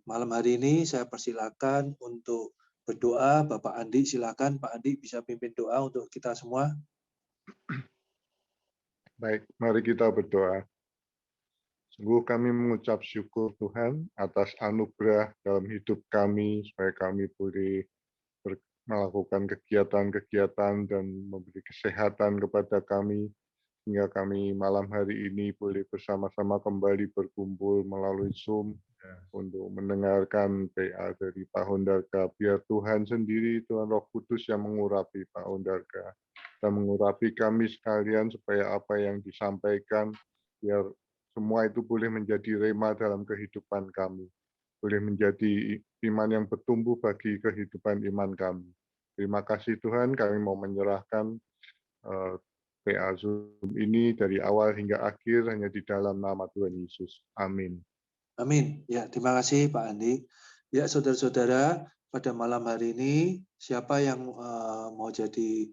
malam hari ini saya persilakan untuk berdoa. Bapak Andi, silakan Pak Andi bisa pimpin doa untuk kita semua. Baik, mari kita berdoa. Sungguh kami mengucap syukur Tuhan atas anugerah dalam hidup kami, supaya kami boleh melakukan kegiatan-kegiatan dan memberi kesehatan kepada kami, hingga kami malam hari ini boleh bersama-sama kembali berkumpul melalui Zoom untuk mendengarkan PA dari Pak Hondarga. Biar Tuhan sendiri, Tuhan Roh Kudus yang mengurapi Pak Hondarga dan mengurapi kami sekalian, supaya apa yang disampaikan, biar semua itu boleh menjadi rema dalam kehidupan kami. Boleh menjadi iman yang bertumbuh bagi kehidupan iman kami. Terima kasih Tuhan, kami mau menyerahkan PA Zoom ini dari awal hingga akhir hanya di dalam nama Tuhan Yesus. Amin. Amin. Ya, terima kasih Pak Andi. Ya, saudara-saudara, pada malam hari ini siapa yang mau jadi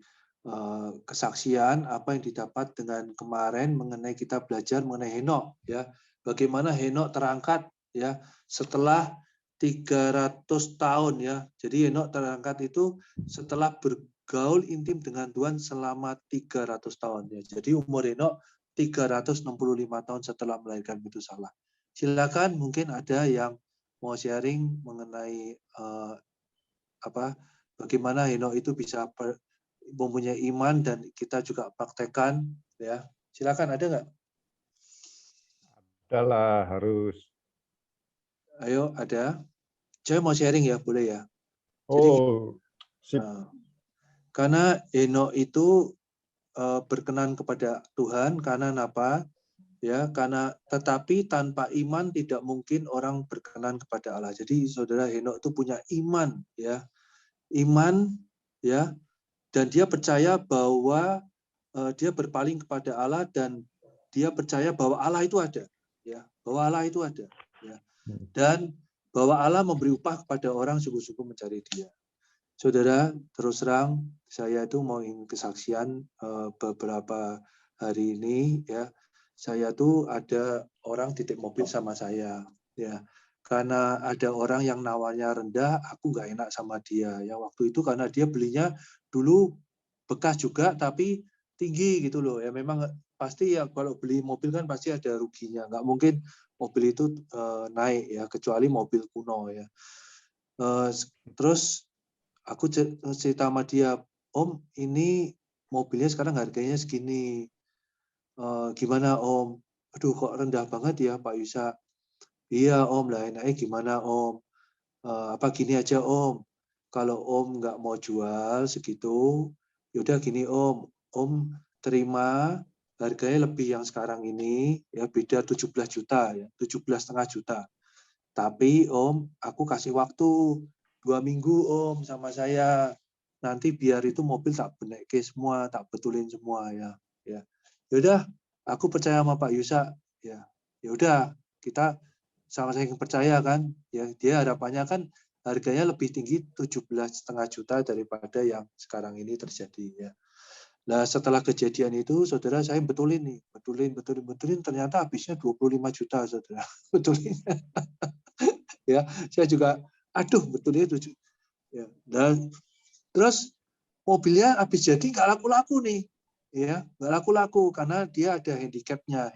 kesaksian apa yang didapat dengan kemarin mengenai kita belajar mengenai Henok, ya. Bagaimana Henok terangkat, ya, setelah 300 tahun, ya. Jadi Henok terangkat itu setelah bergaul intim dengan Tuhan selama 300 tahun, ya. Jadi umur Henok 365 tahun setelah melahirkan Metusalah. Silakan, mungkin ada yang mau sharing mengenai bagaimana Henok itu bisa mempunyai iman dan kita juga praktekkan, ya. Silakan, ada nggak? Adalah harus. Ayo, ada. Saya mau sharing ya, boleh ya? Jadi, sip. Karena Henok itu berkenan kepada Tuhan karena apa? Ya, karena tetapi tanpa iman tidak mungkin orang berkenan kepada Allah. Jadi saudara Henok itu punya iman, ya. Iman, ya. Dan dia percaya bahwa dia berpaling kepada Allah dan dia percaya bahwa Allah itu ada, ya, bahwa Allah itu ada, ya, dan bahwa Allah memberi upah kepada orang sungguh-sungguh mencari Dia. Saudara, terus terang saya itu mau ingin kesaksian beberapa hari ini, ya, saya tuh ada orang titip mobil sama saya, ya. Karena ada orang yang nawarnya rendah, aku nggak enak sama dia. Ya waktu itu karena dia belinya dulu bekas juga tapi tinggi gitu loh. Ya memang pasti ya kalau beli mobil kan pasti ada ruginya. Nggak mungkin mobil itu naik ya kecuali mobil kuno ya. Terus aku cerita sama dia, Om ini mobilnya sekarang harganya segini. Gimana Om? Aduh kok rendah banget ya Pak Yusa. Iya Om, lah enaknya gimana Om? Apa gini aja Om, kalau Om nggak mau jual segitu, yaudah gini Om terima harganya lebih yang sekarang ini, ya beda 17 juta, ya 17,5 juta. Tapi Om, aku kasih waktu 2 minggu Om sama saya. Nanti biar itu mobil tak benekke semua, tak betulin semua ya. Ya, yaudah, aku percaya sama Pak Yusa. Ya, yaudah kita sama-sama percaya kan, ya dia harapannya kan harganya lebih tinggi 17,5 juta daripada yang sekarang ini terjadi ya. Nah setelah kejadian itu saudara saya betulin nih, betulin ternyata habisnya 25 juta saudara, betulin. Ya saya juga aduh betulnya 7 ya. Dan terus mobilnya habis jadi nggak laku-laku nih, ya nggak laku-laku karena dia ada handicapnya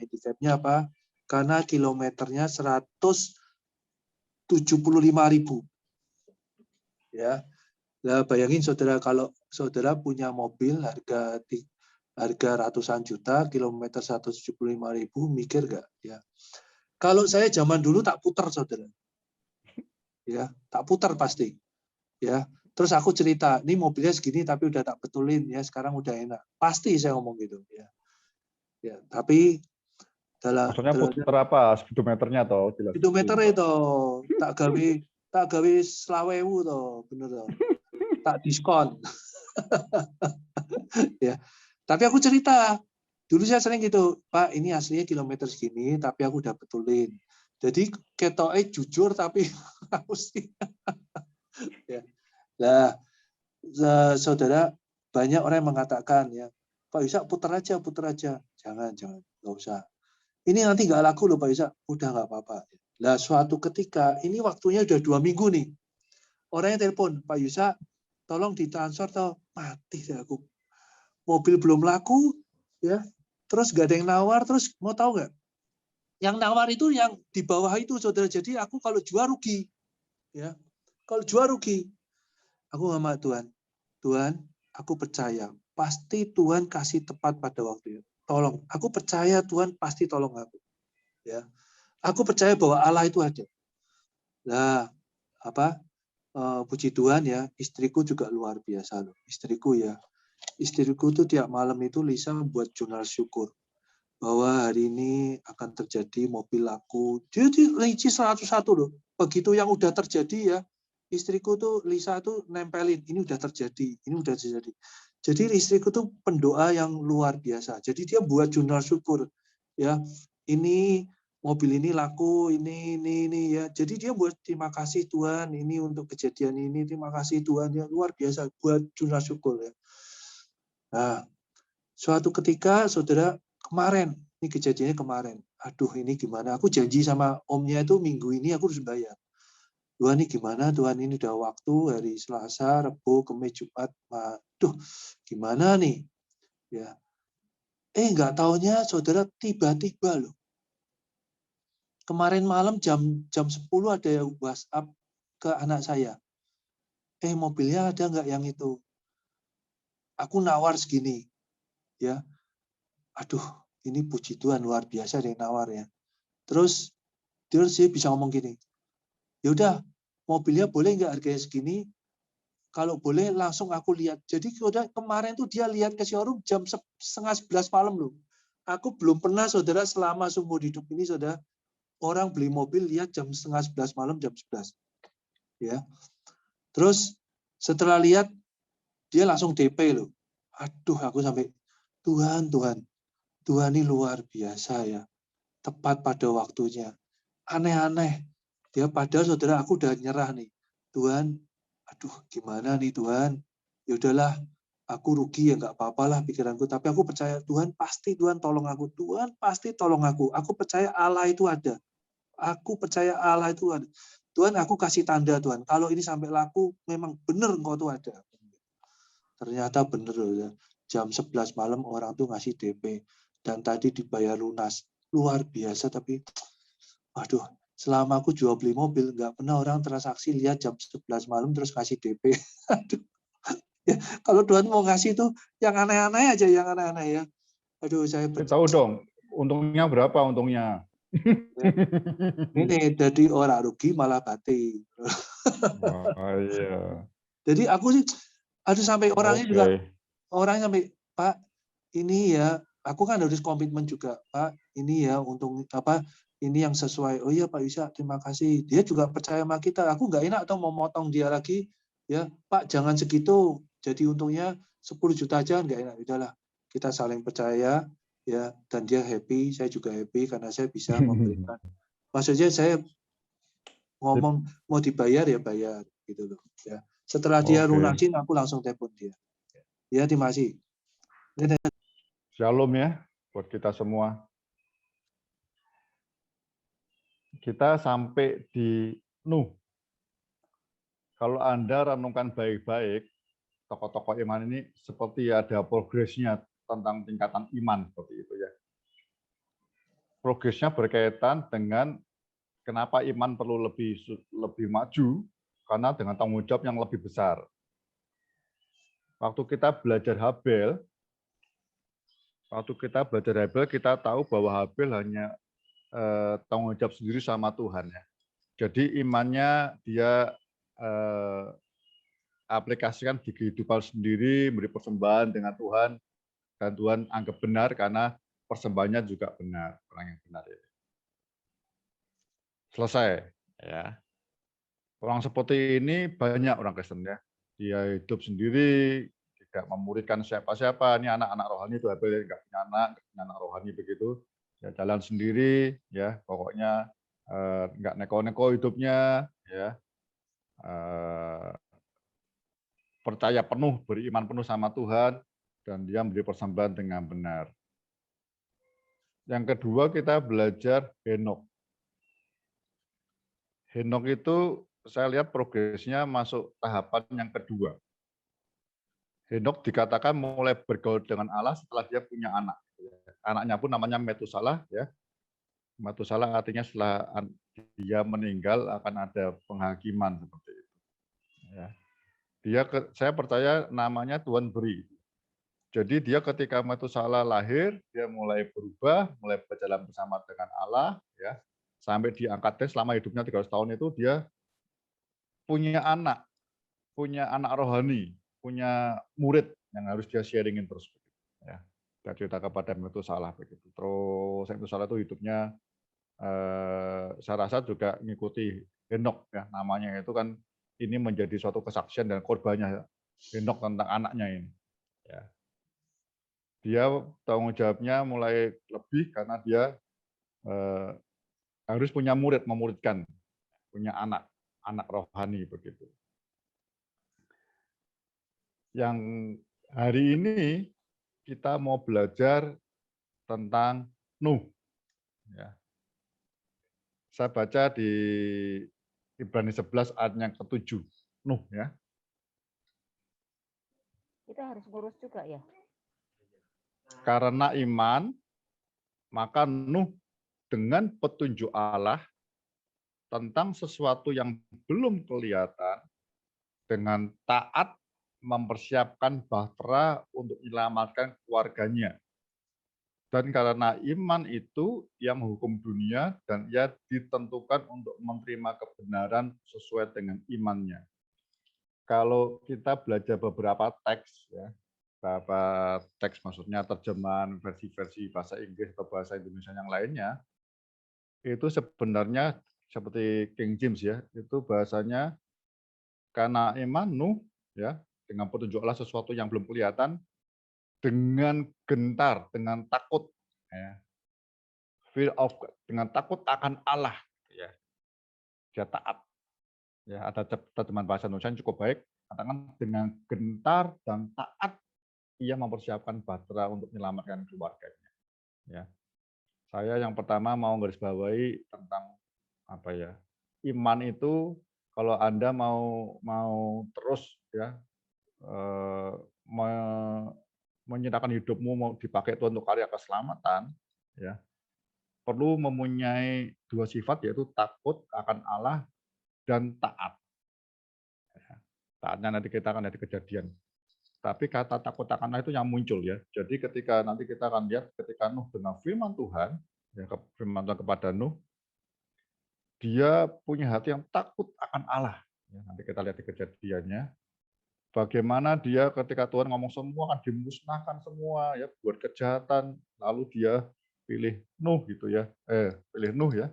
apa? Karena kilometernya 175.000. Ya. Nah, bayangin saudara kalau saudara punya mobil harga ratusan juta, kilometer 175.000, mikir nggak? Ya. Kalau saya zaman dulu tak putar saudara. Ya, tak putar pasti. Ya. Terus aku cerita, ini mobilnya segini tapi udah tak betulin ya, sekarang udah enak. Pasti saya ngomong gitu ya. Ya, tapi maksudnya putar apa? Speedometernya atau jelas? Speedometer itu tak gawe 20.000 toh, bener toh. Tak diskon. Ya. Tapi aku cerita, dulu saya sering gitu, Pak, ini aslinya kilometer segini, tapi aku udah betulin. Jadi ketoknya jujur tapi mesti. Ya. Nah, saudara, banyak orang yang mengatakan ya, Pak Yusa putar aja. Jangan, nggak usah. Ini nanti nggak laku loh Pak Yusa. Udah nggak apa-apa. Nah, suatu ketika, ini waktunya udah 2 minggu nih. Orangnya telepon, Pak Yusa, tolong ditransfer atau mati deh aku. Mobil belum laku, ya. Terus gak ada yang nawar, terus mau tahu nggak? Yang nawar itu yang di bawah itu, saudara. Jadi aku kalau jual rugi, ya. Kalau jual rugi, aku sama Tuhan. Tuhan, aku percaya, pasti Tuhan kasih tepat pada waktunya. Tolong, aku percaya Tuhan pasti tolong aku. Ya, aku percaya bahwa Allah itu ada. Nah, puji Tuhan ya, istriku juga luar biasa loh. Istriku tuh tiap malam itu Lisa buat jurnal syukur bahwa hari ini akan terjadi mobil laku. Dia rinci 101 loh. Begitu yang udah terjadi ya, istriku tuh Lisa tuh nempelin, ini udah terjadi, ini udah terjadi. Jadi istriku tuh pendoa yang luar biasa. Jadi dia buat jurnal syukur ya. Ini mobil ini laku, ini ya. Jadi dia buat terima kasih Tuhan ini untuk kejadian ini, terima kasih Tuhan ya, luar biasa buat jurnal syukur ya. Nah, suatu ketika saudara kemarin, ini kejadiannya kemarin. Aduh, ini gimana? Aku janji sama omnya itu minggu ini aku harus bayar. Tuhan ini gimana? Tuhan ini udah waktu hari Selasa, Rabu, Kamis, Jumat. Aduh, gimana nih? Ya. Nggak taunya saudara tiba-tiba loh. Kemarin malam jam 10 ada WhatsApp ke anak saya. Mobilnya ada nggak yang itu? Aku nawar segini. Ya. Aduh, ini puji Tuhan luar biasa ada yang nawar ya. Terus dia bisa ngomong gini, ya udah mobilnya boleh nggak harganya segini? Kalau boleh langsung aku lihat. Jadi kemarin tuh dia lihat ke showroom jam 10:30 malam loh. Aku belum pernah saudara selama seumur hidup ini saudara orang beli mobil lihat jam 10:30 malam jam 11. Ya. Terus setelah lihat dia langsung DP loh. Aduh aku sampai Tuhan ini luar biasa ya. Tepat pada waktunya. Aneh-aneh. Dia padahal saudara aku udah nyerah nih. Tuhan, aduh gimana nih Tuhan. Ya udahlah, aku rugi ya nggak apa-apa lah pikiranku. Tapi aku percaya Tuhan pasti Tuhan tolong aku. Tuhan pasti tolong aku. Aku percaya Allah itu ada. Aku percaya Allah itu ada. Tuhan aku kasih tanda Tuhan. Kalau ini sampai laku memang benar Engkau tuh ada. Ternyata benar ya. Jam 11 malam orang tuh ngasih DP. Dan tadi dibayar lunas. Luar biasa tapi aduh, selama aku jual beli mobil, nggak pernah orang transaksi lihat jam 11 malam terus kasih DP. Aduh. Ya, kalau Tuhan mau ngasih itu yang aneh-aneh aja, yang aneh-aneh ya. Aduh, saya tahu dong, untungnya berapa untungnya? Ya. Ini jadi orang rugi malah bati. Oh iya. Jadi aku sih, aduh sampai orangnya juga, orangnya sampai, Pak, ini ya, aku kan harus komitmen juga, Pak, ini ya untung ini yang sesuai. Oh iya Pak Yusa, terima kasih. Dia juga percaya sama kita. Aku nggak enak atau mau motong dia lagi, ya Pak jangan segitu. Jadi untungnya 10 juta aja nggak enak. Udahlah, kita saling percaya, ya dan dia happy, saya juga happy karena saya bisa memberikan. Maksudnya saya ngomong mau dibayar ya bayar gitu loh. Ya. Setelah dia lunasin, aku langsung telepon dia. Ya terima kasih. Shalom ya buat kita semua. Kita sampai di Nuh. Kalau Anda renungkan baik-baik, tokoh-tokoh iman ini seperti ada progresnya tentang tingkatan iman seperti itu ya. Progresnya berkaitan dengan kenapa iman perlu lebih maju karena dengan tanggung jawab yang lebih besar. Waktu kita belajar Habel, kita tahu bahwa Habel hanya tanggung jawab sendiri sama Tuhan ya. Jadi imannya dia aplikasikan di kehidupan sendiri, memberi persembahan dengan Tuhan, dan Tuhan anggap benar karena persembahannya juga benar, orang yang benar. Ya. Selesai. Ya. Orang seperti ini banyak orang Kristen ya. Dia hidup sendiri, tidak memuridkan siapa-siapa. Ini anak-anak rohani itu Habel nggak punya anak rohani begitu. Ya jalan sendiri, ya pokoknya nggak neko-neko hidupnya, ya. Percaya penuh, beriman penuh sama Tuhan, dan dia memberi persembahan dengan benar. Yang kedua kita belajar Henok. Henok itu saya lihat progresnya masuk tahapan yang kedua. Henok dikatakan mulai bergaul dengan Allah setelah dia punya anak. Anaknya pun namanya Metusalah, ya. Metusalah artinya setelah dia meninggal akan ada penghakiman seperti itu. Ya. Saya percaya namanya Tuhan beri. Jadi dia ketika Metusalah lahir, dia mulai berubah, mulai berjalan bersama dengan Allah, ya. Sampai diangkatnya selama hidupnya 300 tahun itu dia punya anak rohani, punya murid yang harus dia sharingin terus. Ya. Dia cerita kepada Metusalah begitu. Terus Metusalah itu hidupnya saya rasa juga mengikuti Henok, ya, namanya itu kan ini menjadi suatu kesaksian dan korbannya Henok tentang anaknya ini. Ya. Dia tanggung jawabnya mulai lebih karena dia harus punya murid, memuridkan, punya anak rohani begitu. Yang hari ini kita mau belajar tentang Nuh. Ya. Saya baca di Ibrani 11 ayat yang ke-7. Nuh, ya. Kita harus ngurus juga ya. Karena iman, maka Nuh dengan petunjuk Allah tentang sesuatu yang belum kelihatan, dengan taat mempersiapkan bahtera untuk menyelamatkan keluarganya. Dan karena iman itu ia menghukum dunia dan ia ditentukan untuk menerima kebenaran sesuai dengan imannya. Kalau kita belajar beberapa teks, ya, beberapa teks maksudnya terjemahan versi-versi bahasa Inggris atau bahasa Indonesia yang lainnya, itu sebenarnya seperti King James, ya, itu bahasanya karena iman Nuh, ya, dengan petunjuk Allah sesuatu yang belum kelihatan, dengan gentar, dengan takut, ya, fear of God, dengan takut akan Allah, ya, dia taat. Ya, ada terjemahan bahasa Indonesia yang cukup baik, katakan dengan gentar dan taat ia mempersiapkan bahtera untuk menyelamatkan keluarganya. Ya, saya yang pertama mau garis bawahi tentang apa ya, iman itu kalau Anda mau terus, ya, menyerahkan hidupmu mau dipakai Tuhan untuk karya keselamatan, ya, perlu mempunyai dua sifat, yaitu takut akan Allah dan taat. Taatnya nanti kita akan lihat di Kejadian. Tapi kata takut akan Allah itu yang muncul, ya. Jadi ketika nanti kita akan lihat ketika Nuh dengan firman Tuhan, ya, firman Tuhan kepada Nuh, dia punya hati yang takut akan Allah. Ya, nanti kita lihat di Kejadiannya. Bagaimana dia ketika Tuhan ngomong semua akan dimusnahkan semua, ya, buat kejahatan, lalu dia pilih Nuh gitu, ya, pilih Nuh, ya,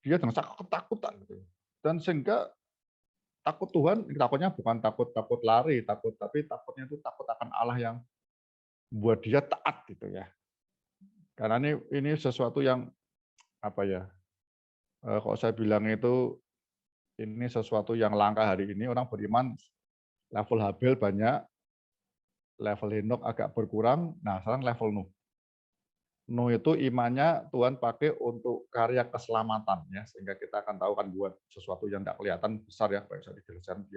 dia dengan sangat ketakutan gitu. Dan sehingga takut Tuhan, takutnya bukan takut lari, tapi takutnya itu takut akan Allah yang buat dia taat gitu, ya. Karena ini sesuatu yang apa ya? Kalau saya bilang itu ini sesuatu yang langka hari ini, orang beriman level Habel banyak, level Henok agak berkurang, nah sekarang level Nuh. Nuh itu imannya Tuhan pakai untuk karya keselamatan, ya, sehingga kita akan tahu kan buat sesuatu yang tidak kelihatan besar, ya, baik saya dijelaskan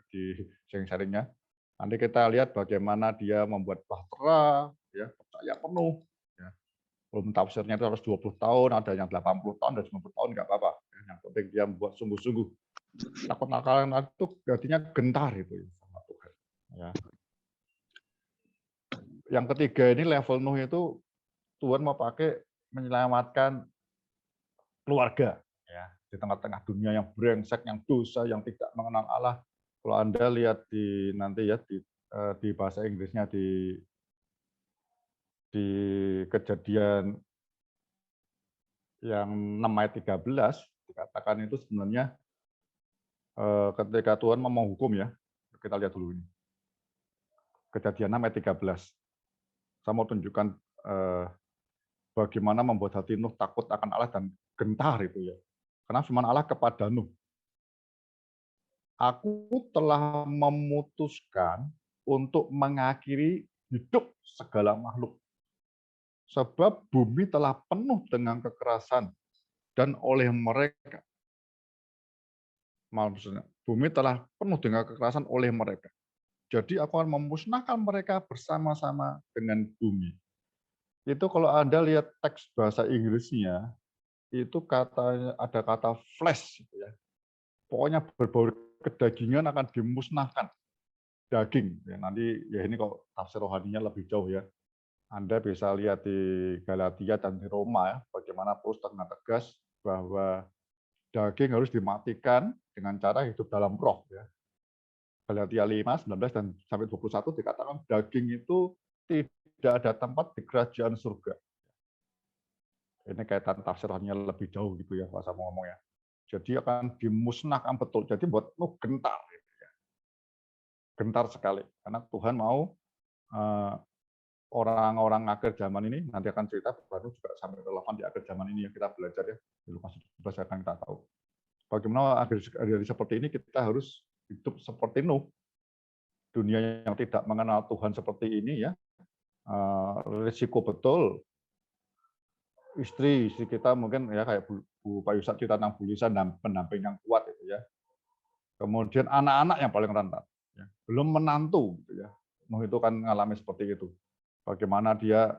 di sharing-sharingnya. Nanti kita lihat bagaimana dia membuat bahtera, ya, percaya penuh, ya. Belum tafsirnya itu harus 20 tahun, ada yang 80 tahun, ada 90 tahun, nggak apa-apa. Yang penting dia membuat sungguh-sungguh. Takut nakalan itu artinya gentar itu sama Tuhan. Ya. Yang ketiga ini level Nuh itu Tuhan mau pakai menyelamatkan keluarga, ya, di tengah-tengah dunia yang brengsek, yang dosa, yang tidak mengenal Allah. Kalau Anda lihat nanti ya di bahasa Inggrisnya di Kejadian yang 6 ayat 13 dikatakan itu sebenarnya ketika Tuhan mau menghukum, ya. Kita lihat dulu ini. Kejadian 6 ayat 13. Saya mau tunjukkan bagaimana membuat hati Nuh takut akan Allah dan gentar itu, ya. Karena firman Allah kepada Nuh, aku telah memutuskan untuk mengakhiri hidup segala makhluk. Sebab bumi telah penuh dengan kekerasan dan oleh mereka maksudnya bumi telah penuh dengan kekerasan oleh mereka. Jadi aku akan memusnahkan mereka bersama-sama dengan bumi. Itu kalau Anda lihat teks bahasa Inggrisnya, itu katanya ada kata flesh, gitu ya. Pokoknya berbau kedagingan akan dimusnahkan. Daging. Ya, nanti ya ini kok tafsir rohaninya lebih jauh ya. Anda bisa lihat di Galatia dan di Roma ya, bagaimana Paulus dengan tegas bahwa daging harus dimatikan dengan cara hidup dalam roh ya. Galatia 5, 19 dan sampai 21 dikatakan daging itu tidak ada tempat di kerajaan surga. Ini kaitan tafsirannya lebih jauh gitu ya, Pak mau ngomong ya. Jadi akan dimusnahkan betul. Jadi buat gentar, gitu ya. Gentar sekali. Karena Tuhan mau orang-orang akhir zaman ini, nanti akan cerita baru juga sampai relevan di akhir zaman ini yang kita belajar ya. Di Lukas 17 akan kita tahu. Bagaimana akhir hari seperti ini kita harus hidup seperti Nuh. Dunia yang tidak mengenal Tuhan seperti ini ya, risiko betul. Istri kita mungkin ya kayak Bu Payusa cerita tentang Bu Lisa dan pendamping yang kuat itu ya. Kemudian anak-anak yang paling rentan, ya. Belum menantu gitu ya. Nuh itu kan mengalami seperti itu. Bagaimana dia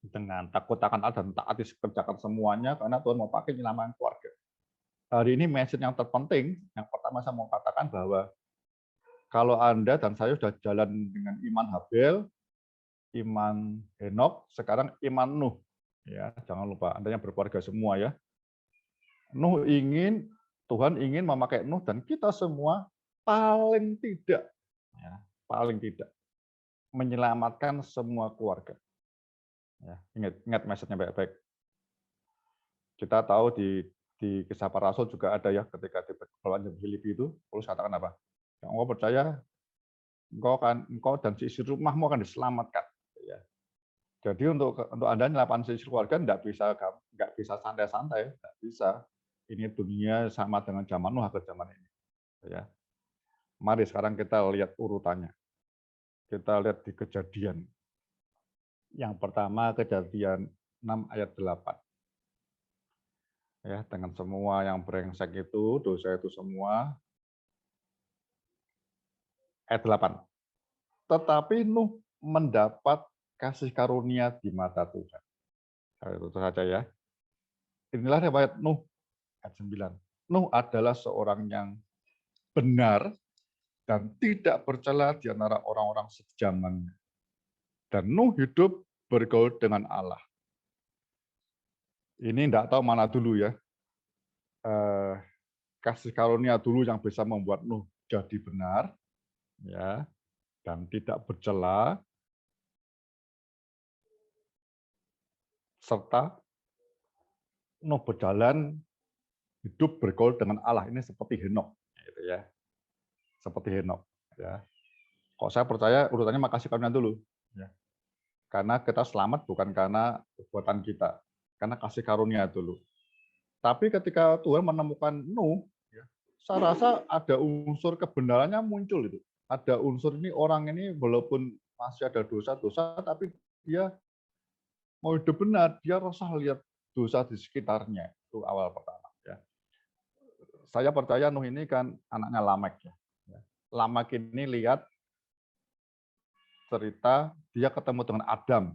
dengan takut akan Allah dan taat dikerjakan semuanya karena Tuhan mau pakai menyelamatkan keluarga. Hari ini message yang terpenting, yang pertama saya mau katakan bahwa kalau Anda dan saya sudah jalan dengan iman Habel, iman Henok, sekarang iman Nuh. Ya, jangan lupa Anda yang berkeluarga semua ya. Tuhan ingin memakai Nuh dan kita semua paling tidak menyelamatkan semua keluarga. Ya, ingat message-nya baik-baik. Kita tahu di Kisah Para Rasul juga ada ya ketika di pergumulan Filipi itu, Paulus katakan apa? Yang engkau percaya, engkau dan seisi rumahmu akan diselamatkan. Ya. Jadi untuk Anda nyelamatkan seisi keluarga nggak bisa santai-santai, nggak bisa. Ini dunia sama dengan zaman Nuh ke zaman ini. Ya. Mari sekarang kita lihat urutannya. Kita lihat di Kejadian. Yang pertama Kejadian 6 ayat 8. Ya, dengan semua yang brengsek itu, dosa itu semua. Ayat 8. Tetapi Nuh mendapat kasih karunia di mata Tuhan. Itu saja ya. Inilah riwayat Nuh ayat 9. Nuh adalah seorang yang benar dan tidak bercela di antara orang-orang sejamannya. Dan Nuh hidup bergaul dengan Allah. Ini tidak tahu mana dulu ya. Kasih karunia dulu yang bisa membuat Nuh jadi benar, ya, dan tidak bercela, serta Nuh berjalan hidup bergaul dengan Allah. Ini seperti Henok, gitu ya. Seperti Henok, ya. Kok saya percaya urutannya makasih karunia dulu, ya. Karena kita selamat bukan karena perbuatan kita, karena kasih karunia dulu. Tapi ketika Tuhan menemukan Nuh, ya, saya rasa ada unsur kebenarannya muncul itu. Ada unsur ini orang ini walaupun masih ada dosa-dosa, tapi dia mau hidup benar, dia resah lihat dosa di sekitarnya. Itu awal pertama. Ya. Saya percaya Nuh ini kan anaknya Lamek. Ya. Lamek ini lihat cerita dia ketemu dengan Adam.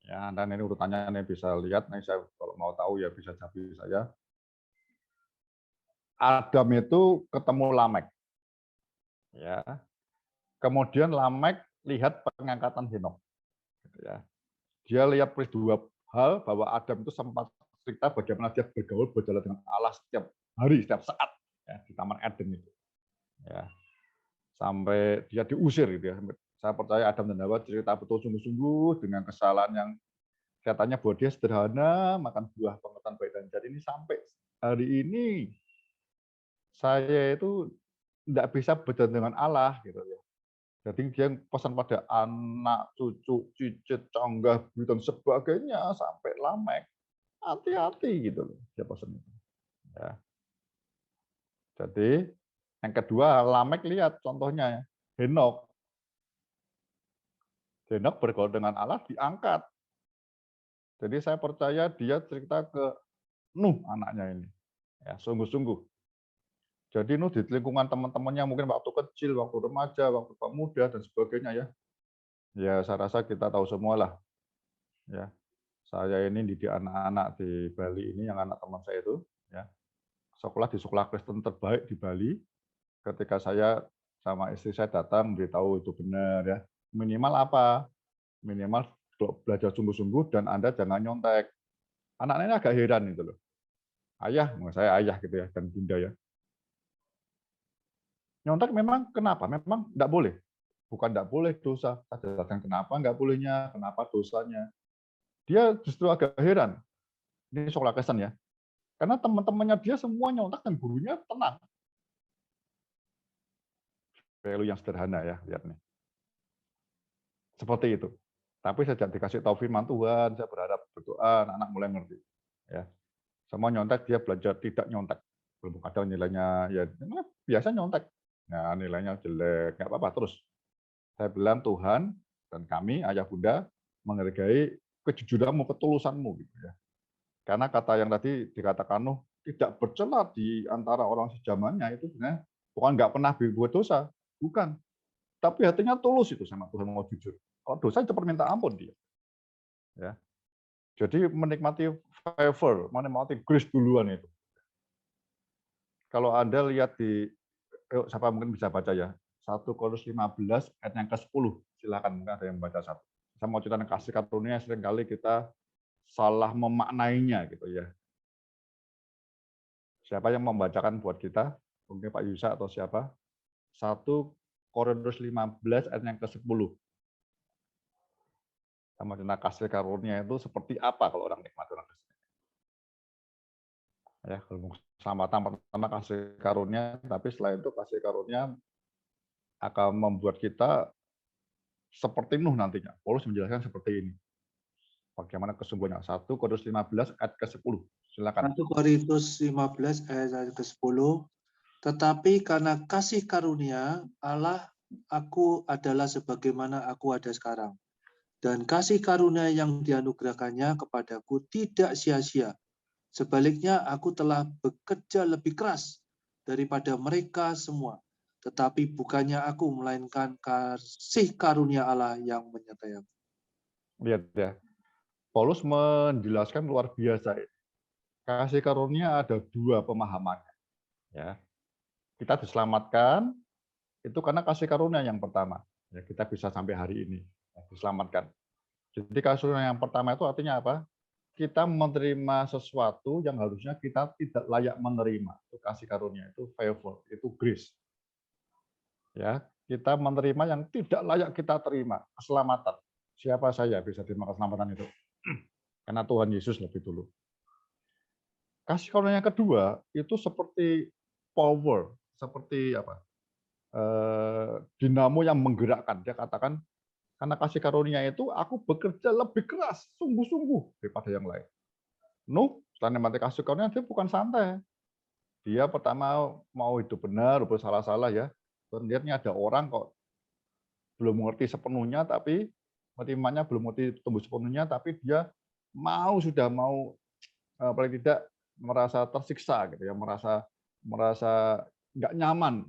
Ya, dan ini urutannya ini bisa lihat. Nih saya kalau mau tahu ya bisa jadi saya. Adam itu ketemu Lamek. Ya. Kemudian Lamek lihat pengangkatan Henok. Gitu ya. Dia lihat dua hal bahwa Adam itu sempat cerita bagaimana dia bergaul berjalan dengan Allah setiap hari, setiap saat ya, di Taman Eden itu. Ya. Sampai dia diusir gitu ya. Saya percaya Adam dan Hawa cerita betul sungguh-sungguh dengan kesalahan yang katanya bahwa dia sederhana, makan buah pengetahuan baik dan jahat ini sampai hari ini saya itu tidak bisa berjalan dengan Allah gitu ya. Jadi dia pesan pada anak, cucu, cicit, canggah, dan sebagainya sampai Lamek. Hati-hati gitu loh dia pesan itu. Ya. Jadi yang kedua Lamek lihat contohnya Henok. Henok bergaul dengan Allah diangkat. Jadi saya percaya dia cerita ke Nuh anaknya ini. Ya, sungguh-sungguh. Jadi Nuh di lingkungan teman-temannya mungkin waktu kecil, waktu remaja, waktu pemuda dan sebagainya ya. Ya saya rasa kita tahu semua lah. Ya, saya ini didik anak-anak di Bali ini, yang anak teman saya itu, ya sekolah di sekolah Kristen terbaik di Bali. Ketika saya sama istri saya datang, beritahu itu benar ya. Minimal apa? Minimal belajar sungguh-sungguh dan Anda jangan nyontek. Anak-anaknya agak heran itu loh. Ayah, saya ayah gitu ya, dan bunda ya. Nyontek memang kenapa? Memang enggak boleh. Bukan enggak boleh, dosa. Saya jelaskan kenapa enggak bolehnya, kenapa dosanya. Dia justru agak heran. Ini sekolah Kristen ya. Karena teman-temannya dia semua nyontek dan gurunya tenang. Value yang sederhana ya, lihat nih. Seperti itu. Tapi sejak dikasih tahu firman Tuhan, saya berharap berdoa, anak-anak mulai ngerti. Ya, semua nyontek, dia belajar tidak nyontek. Belum kadang nilainya ya biasa nyontek. Nah, nilainya jelek, nggak apa-apa terus. Saya bilang Tuhan dan kami, ayah bunda, menghargai kejujuranmu, ketulusanmu. Gitu ya. Karena kata yang tadi dikatakan Nuh, tidak bercela di antara orang sejamannya, itu sebenarnya bukan nggak pernah berbuat dosa. Bukan. Tapi hatinya tulus itu sama Tuhan, mau jujur. Kalau dosa cepat minta ampun dia. Ya. Jadi menikmati favor, menikmati grace duluan itu. Kalau Anda lihat di, siapa mungkin bisa baca ya, 1 Korintus 15 ayat yang ke-10. Silakan, mungkin ada yang baca satu. Saya mau cerita kasih karunia, seringkali kita salah memaknainya gitu ya. Siapa yang membacakan buat kita? Mungkin Pak Yusa atau siapa? 1 Korintus 15 ayat yang ke-10. Sama tentang kasih karunia itu seperti apa kalau orang nikmat orang Kristen. Ya, kalau pertama kasih karunia, tapi setelah itu kasih karunia akan membuat kita seperti Nuh nantinya. Paulus menjelaskan seperti ini. Bagaimana kesungguhannya? 1 Korintus 15 ayat ke-10. Silakan. 1 Korintus 15 ayat ke-10. Tetapi karena kasih karunia Allah, aku adalah sebagaimana aku ada sekarang. Dan kasih karunia yang dianugerahkannya kepadaku tidak sia-sia. Sebaliknya, aku telah bekerja lebih keras daripada mereka semua. Tetapi bukannya aku, melainkan kasih karunia Allah yang menyertai aku. Lihat ya, Paulus menjelaskan luar biasa. Kasih karunia ada dua pemahamannya. Ya, kita diselamatkan itu karena kasih karunia yang pertama. Ya, kita bisa sampai hari ini diselamatkan. Jadi kasih karunia yang pertama itu artinya apa? Kita menerima sesuatu yang harusnya kita tidak layak menerima. Itu kasih karunia, itu favor, itu grace. Ya, kita menerima yang tidak layak kita terima, keselamatan. Siapa saya bisa terima keselamatan itu? Karena Tuhan Yesus lebih dulu. Kasih karunia yang kedua itu seperti power, seperti apa? Dinamo yang menggerakkan. Dia katakan, karena kasih karunia itu aku bekerja lebih keras, sungguh-sungguh daripada yang lain. Nuh, setelah menikmati kasih karunia, dia bukan santai. Dia pertama mau hidup benar, walaupun salah-salah ya. Dan lihatnya ada orang kok belum mengerti sepenuhnya, tapi menerimanya belum mengerti tumbuh sepenuhnya, tapi dia sudah mau paling tidak merasa tersiksa gitu ya, merasa nggak nyaman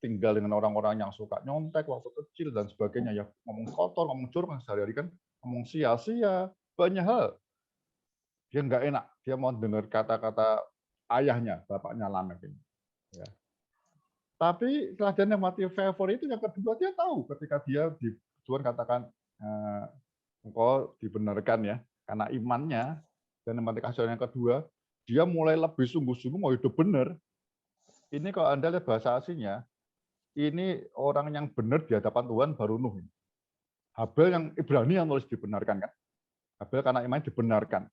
tinggal dengan orang-orang yang suka nyontek waktu kecil dan sebagainya ya, ngomong kotor, ngomong curang sehari-hari kan, ngomong sia-sia, banyak hal. Dia nggak enak, dia mau dengar kata-kata ayahnya, bapaknya Lamek ini. Ya. Tapi setelah dia nikmati favor itu, yang kedua dia tahu ketika dia Tuhan katakan engkau dibenarkan ya karena imannya, dan nikmati kasih yang kedua, dia mulai lebih sungguh-sungguh mau hidup benar. Ini kalau Anda lihat bahasa aslinya, ini orang yang benar di hadapan Tuhan baru Nuh. Habel yang Ibrani yang nulis dibenarkan kan. Habel karena imannya dibenarkan.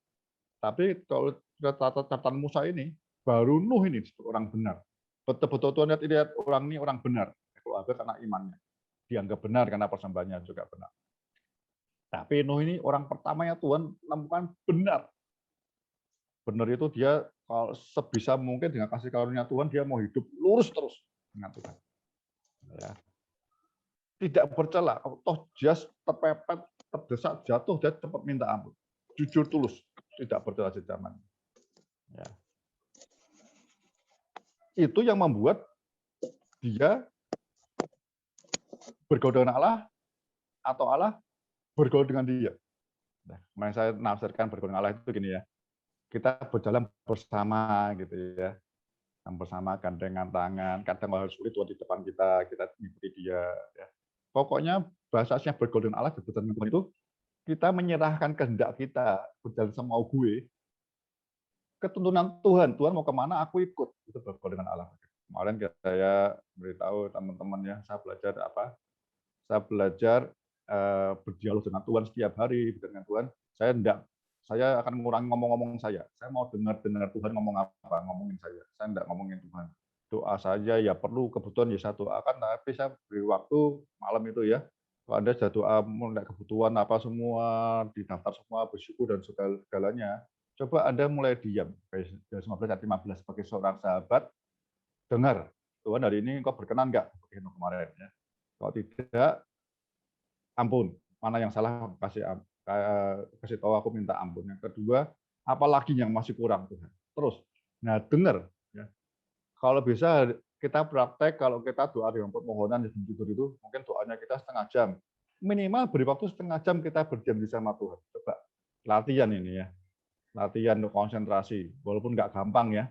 Tapi kalau catatan Musa ini, baru Nuh ini orang benar. Betul-betul Tuhan lihat orang ini orang benar. Kalau Habel karena imannya. Dianggap benar karena persembahannya juga benar. Tapi Nuh ini orang pertamanya Tuhan menemukan benar. Benar itu dia kalau sebisa mungkin dengan kasih karunia Tuhan, dia mau hidup lurus terus dengan Tuhan. Ya. Tidak bercela, toh dia terpepet, terdesak, jatuh, dia cepat minta ampun. Jujur tulus, tidak bercela sejaman. Ya. itu yang membuat dia bergaul dengan Allah atau Allah bergaul dengan dia. Nah, kemarin saya nafsirkan bergaul dengan Allah itu gini ya, kita berjalan bersama gitu ya, yang bersama gandengan tangan, kadang harus sulit Tuhan di depan kita mengikuti dia. Ya. Pokoknya bahasanya bergaul dengan Allah, berjalan dengan Tuhan itu kita menyerahkan kehendak kita berjalan sama gue, ketuntunan Tuhan, Tuhan mau kemana aku ikut, itu bergaul dengan Allah. Kemarin saya beritahu teman-teman ya, saya belajar apa? Saya belajar berdialog dengan Tuhan setiap hari dengan Tuhan. Saya akan mengurangi ngomong-ngomong saya. Saya mau dengar Tuhan ngomong apa, ngomongin saya. Saya enggak ngomongin Tuhan. Doa saja ya perlu, kebutuhan ya saya doakan, tapi saya beri waktu malam itu ya. Kalau Anda sudah doa mulai kebutuhan apa semua, didaftar semua, bersyukur dan segalanya, coba Anda mulai diam. Dari 19 ayat 15 sebagai seorang sahabat, dengar, Tuhan hari ini engkau berkenan enggak? Seperti kemarin ya. Kalau tidak, ampun. Mana yang salah kasih tahu aku minta ampun. Yang kedua, apalagi yang masih kurang Tuhan. Terus, nah dengar. Ya. Kalau bisa kita praktek, kalau kita doa dengan permohonan sebelum tidur itu, mungkin doanya kita setengah jam. Minimal beri waktu setengah jam kita berdiam di sama Tuhan. Coba latihan ini ya. Latihan untuk konsentrasi. Walaupun nggak gampang ya.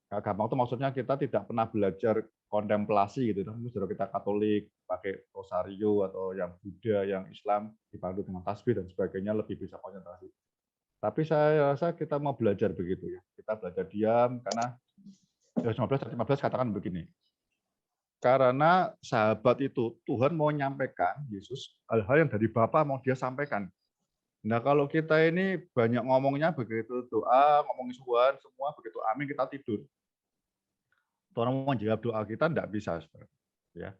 Nggak gampang itu maksudnya kita tidak pernah belajar kontemplasi gitu. Misalnya kita Katolik pakai rosario atau yang Buddha, yang Islam dipandu dengan tasbih dan sebagainya lebih bisa konsentrasi. Tapi saya rasa kita mau belajar begitu ya. Kita belajar diam karena 15 katakan begini. Karena sahabat itu Tuhan mau nyampaikan Yesus hal-hal yang dari Bapa mau dia sampaikan. Nah kalau kita ini banyak ngomongnya begitu doa, ngomongin Tuhan semua begitu amin kita tidur. Orang mau jawab doa kita enggak bisa. Ya.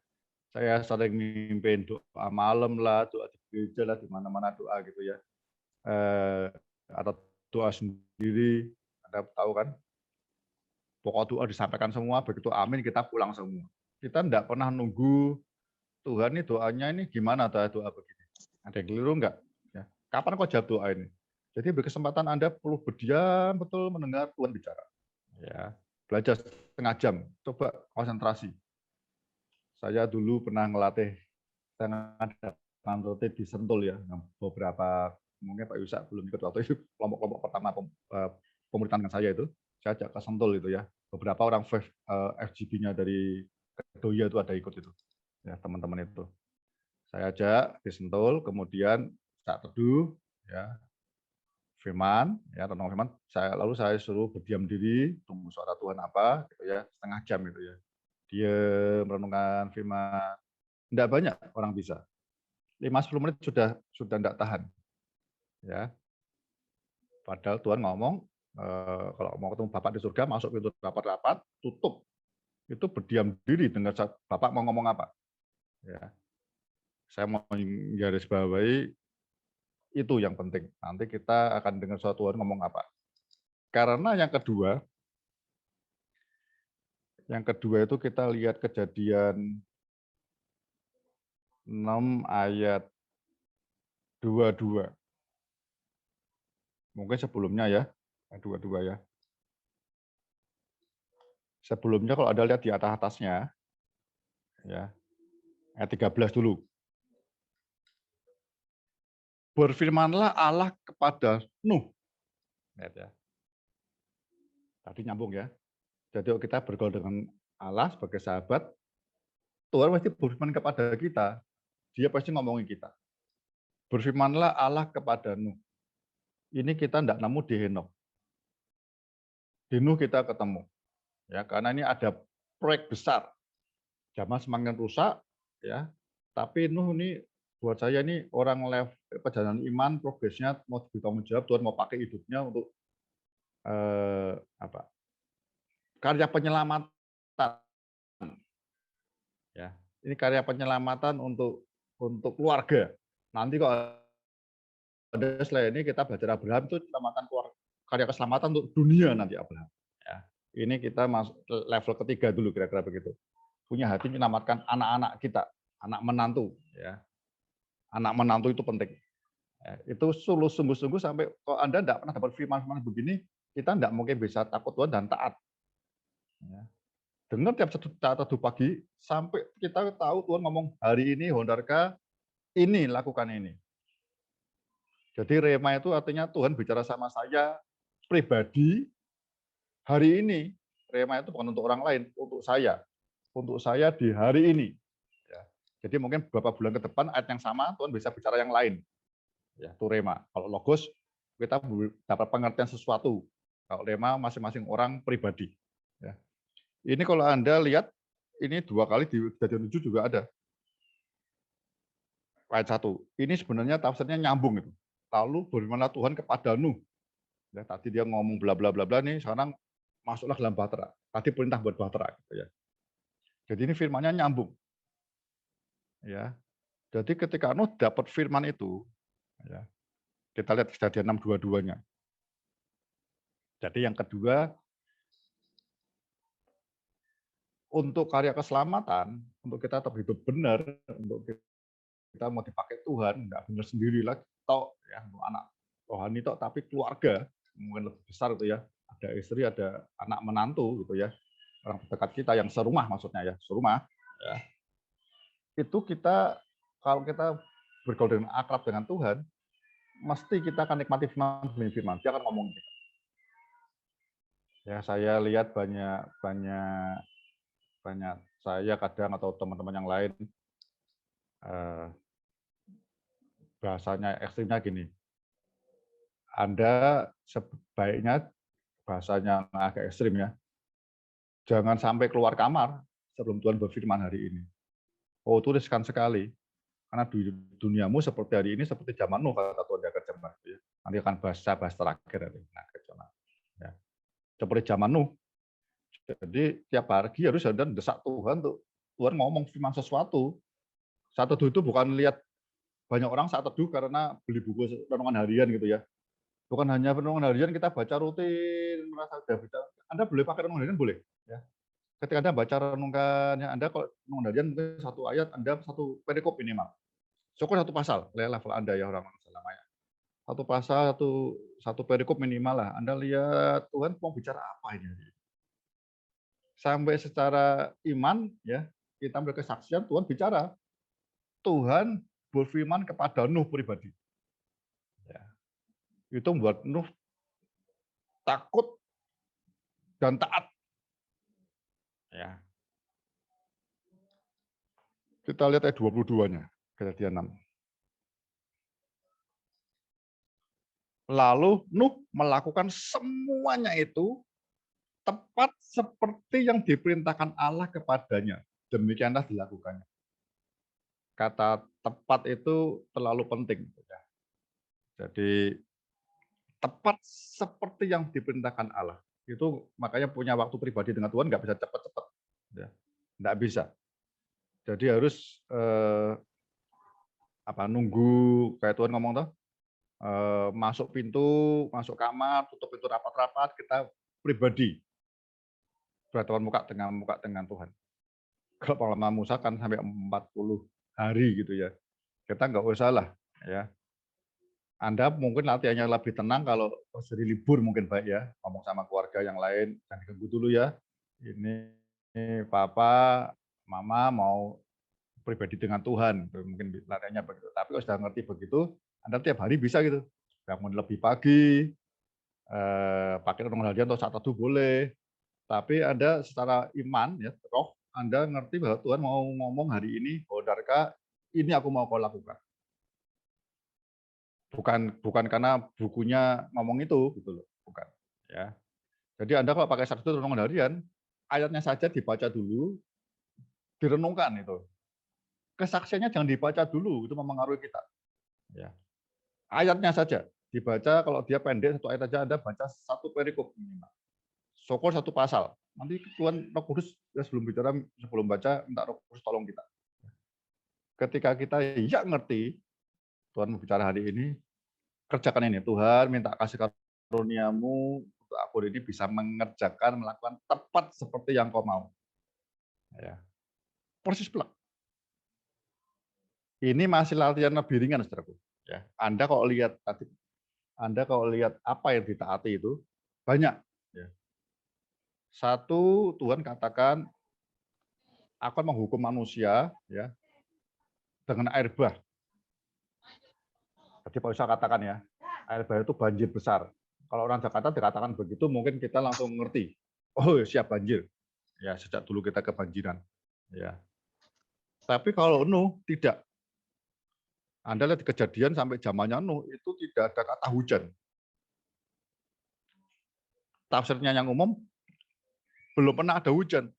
Saya sering mimpin doa malam lah, doa di gereja lah, di mana-mana doa gitu ya. Atau doa sendiri, Anda tahu kan? Pokok doa disampaikan semua, begitu amin kita pulang semua. Kita enggak pernah nunggu Tuhan ini doanya ini gimana doa begini. Ada yang keliru enggak? Ya. Kapan kau jawab doa ini? Jadi berkesempatan Anda perlu berdiam betul mendengar Tuhan bicara. Ya. Belajar setengah jam, coba konsentrasi. Saya dulu pernah ngelatih, saya ngadakan rutin di Sentul ya, beberapa mungkin Pak Yusak belum ikut waktu itu kelompok-kelompok pertama pemuritan dengan saya itu, saya ajak ke Sentul itu ya, beberapa orang FGB-nya dari Kedoya itu ada ikut itu, ya teman-teman itu. Saya ajak di Sentul, kemudian saat teduh, ya firman, ya tentang firman. Lalu saya suruh berdiam diri, tunggu suara Tuhan apa, gitu ya, setengah jam itu ya. Dia merenungkan firman. Tidak banyak orang bisa. 5-10 menit sudah tidak tahan. Ya. Padahal Tuhan ngomong, kalau mau ketemu Bapak di surga, masuk pintu rapat-rapat, tutup. Itu berdiam diri dengar Bapak mau ngomong apa. Ya. Saya mau garis bawahi itu yang penting. Nanti kita akan dengar suara Tuhan ngomong apa. Karena yang kedua itu kita lihat Kejadian 6 ayat 22. Mungkin sebelumnya ya, 22 ya. Sebelumnya kalau Anda lihat di atasnya, ya, ayat 13 dulu. Berfirmanlah Allah kepada Nuh. Lihat ya. Tadi nyambung ya. Jadi kita bergaul dengan Allah sebagai sahabat, Tuhan pasti berfirman kepada kita. Dia pasti ngomongin kita. Berfirmanlah Allah kepada Nuh. Ini kita tidak nemu di Henokh. Di Nuh kita ketemu. Ya, karena ini ada proyek besar. Zaman semakin rusak, ya. Tapi Nuh ini buat saya ini orang perjalanan iman, progresnya mau bertanggung jawab, Tuhan mau pakai hidupnya untuk karya penyelamatan. Ya, ini karya penyelamatan untuk keluarga. Nanti kalau ada setelah ini kita belajar Abraham itu karya keselamatan untuk dunia nanti Abraham. Ya, ini kita masuk level ketiga dulu kira-kira begitu. Punya hati menyelamatkan anak-anak kita, anak menantu. Ya, anak menantu itu penting. Ya, itu sungguh-sungguh sampai kalau Anda tidak pernah dapat firman begini, kita tidak mungkin bisa takut Tuhan dan taat. Ya. dengar tiap saat teduh pagi sampai kita tahu Tuhan ngomong hari ini Hondarka ini lakukan ini. Jadi rema itu artinya Tuhan bicara sama saya pribadi hari ini. Rema itu bukan untuk orang lain, untuk saya. Untuk saya di hari ini. Ya. Jadi mungkin beberapa bulan ke depan ayat yang sama Tuhan bisa bicara yang lain. Ya, itu rema. Kalau logos kita dapat pengertian sesuatu. Kalau rema masing-masing orang pribadi. Ya. Ini kalau Anda lihat ini 2 kali di Kejadian 7 juga ada. Ayat 1. Ini sebenarnya tafsirnya nyambung itu. Lalu bagaimana Tuhan kepada Nuh. Ya, tadi dia ngomong bla bla bla bla nih, sekarang masuklah dalam bahtera. Tadi perintah buat bahtera gitu ya. Jadi ini firmannya nyambung. Ya. Jadi ketika Nuh dapat firman itu, ya, kita lihat Kejadian 6 dua-duanya. Jadi yang kedua, untuk karya keselamatan, untuk kita tetap hidup benar, untuk kita mau dipakai Tuhan, nggak benar sendiri lagi, tok ya, anak rohani tok, tapi keluarga mungkin lebih besar itu ya, ada istri, ada anak menantu gitu ya, orang terdekat kita yang serumah maksudnya ya, serumah. Ya. Itu kita kalau kita bergaul dengan akrab dengan Tuhan, mesti kita akan nikmati firman. Dia akan ngomong gitu. Ya, saya lihat banyak saya kadang atau teman-teman yang lain bahasanya ekstrimnya gini. Anda sebaiknya bahasanya agak ekstrim ya. Jangan sampai keluar kamar sebelum Tuhan berfirman hari ini. Oh, itu riskan sekali. Karena duniamu seperti hari ini, seperti zaman Nuh, kata Tuhan dia kerja. Nanti akan bahas terakhir. Ya. Seperti zaman Nuh. Jadi tiap hari harus ada desak Tuhan tuh. Tuhan ngomong firman sesuatu. Saat teduh itu bukan lihat banyak orang saat teduh karena beli buku renungan harian gitu ya. Bukan hanya renungan harian kita baca rutin, merasa sudah baca. Anda boleh pakai renungan harian boleh. Ya. Ketika Anda baca renungannya Anda, kalau renungan harian mungkin 1 ayat, Anda 1 perikop minimal. Syukur 1 pasal, level Anda ya orang selamanya. 1 pasal, 1 perikop minimal lah. Anda lihat Tuhan mau bicara apa ini. Sampai secara iman ya kita berkesaksian Tuhan bicara. Tuhan berfirman kepada Nuh pribadi. Ya. Itu membuat Nuh takut dan taat. Ya. Kita lihat ayat 22-nya, Kejadian 6. Lalu Nuh melakukan semuanya itu tepat seperti yang diperintahkan Allah kepadanya. Demikianlah dilakukannya. Kata tepat itu terlalu penting. Jadi tepat seperti yang diperintahkan Allah. Itu makanya punya waktu pribadi dengan Tuhan nggak bisa cepat-cepat. Ya. Nggak bisa. Jadi harus nunggu kayak Tuhan ngomong tuh, masuk pintu, masuk kamar, tutup pintu rapat-rapat, kita pribadi berhadapan muka dengan Tuhan. Kalau pengalaman Musa kan sampai 40 hari gitu ya. Kita nggak usah lah ya. Anda mungkin latihannya lebih tenang kalau jadi libur mungkin baik ya. Ngomong sama keluarga yang lain, jangan diganggu dulu ya. Ini papa, mama mau pribadi dengan Tuhan. Mungkin latihannya begitu. Tapi kalau sudah ngerti begitu, Anda tiap hari bisa gitu. Bangun lebih pagi, pakai renungan harian atau saat teduh boleh. Tapi Anda secara iman, ya roh, Anda ngerti bahwa Tuhan mau ngomong hari ini, Hondarka, ini aku mau kau lakukan. Bukan karena bukunya ngomong itu, gitu loh, bukan. Ya. Jadi Anda kalau pakai saat teduh renungan harian, ayatnya saja dibaca dulu, direnungkan itu. Kesaksiannya jangan dibaca dulu, itu mempengaruhi kita. Ya. Ayatnya saja dibaca, kalau dia pendek 1 ayat saja Anda baca 1 perikop minimal. Syukur 1 pasal. Nanti Tuhan Roh Kudus ya sebelum baca minta Roh Kudus tolong kita. Ketika kita ya ngerti Tuhan berbicara hari ini, kerjakan ini. Tuhan minta kasih karunia-Mu untuk aku ini bisa mengerjakan, melakukan tepat seperti yang Kau mau. Ya. Persis plek. Ini masih latihan lebih ringan, saudaraku. Ya. Anda kalau lihat apa yang ditaati itu banyak. Ya. 1, Tuhan katakan akan menghukum manusia ya dengan air bah. Tadi Pak Isa katakan ya, air bah itu banjir besar. Kalau orang Jakarta dikatakan begitu, mungkin kita langsung ngerti. Oh, siap banjir. Ya, sejak dulu kita kebanjiran. Ya. Tapi kalau Nuh tidak. Anda lihat kejadian sampai zamannya Nuh itu tidak ada kata hujan. Tafsirnya yang umum belum pernah ada hujan.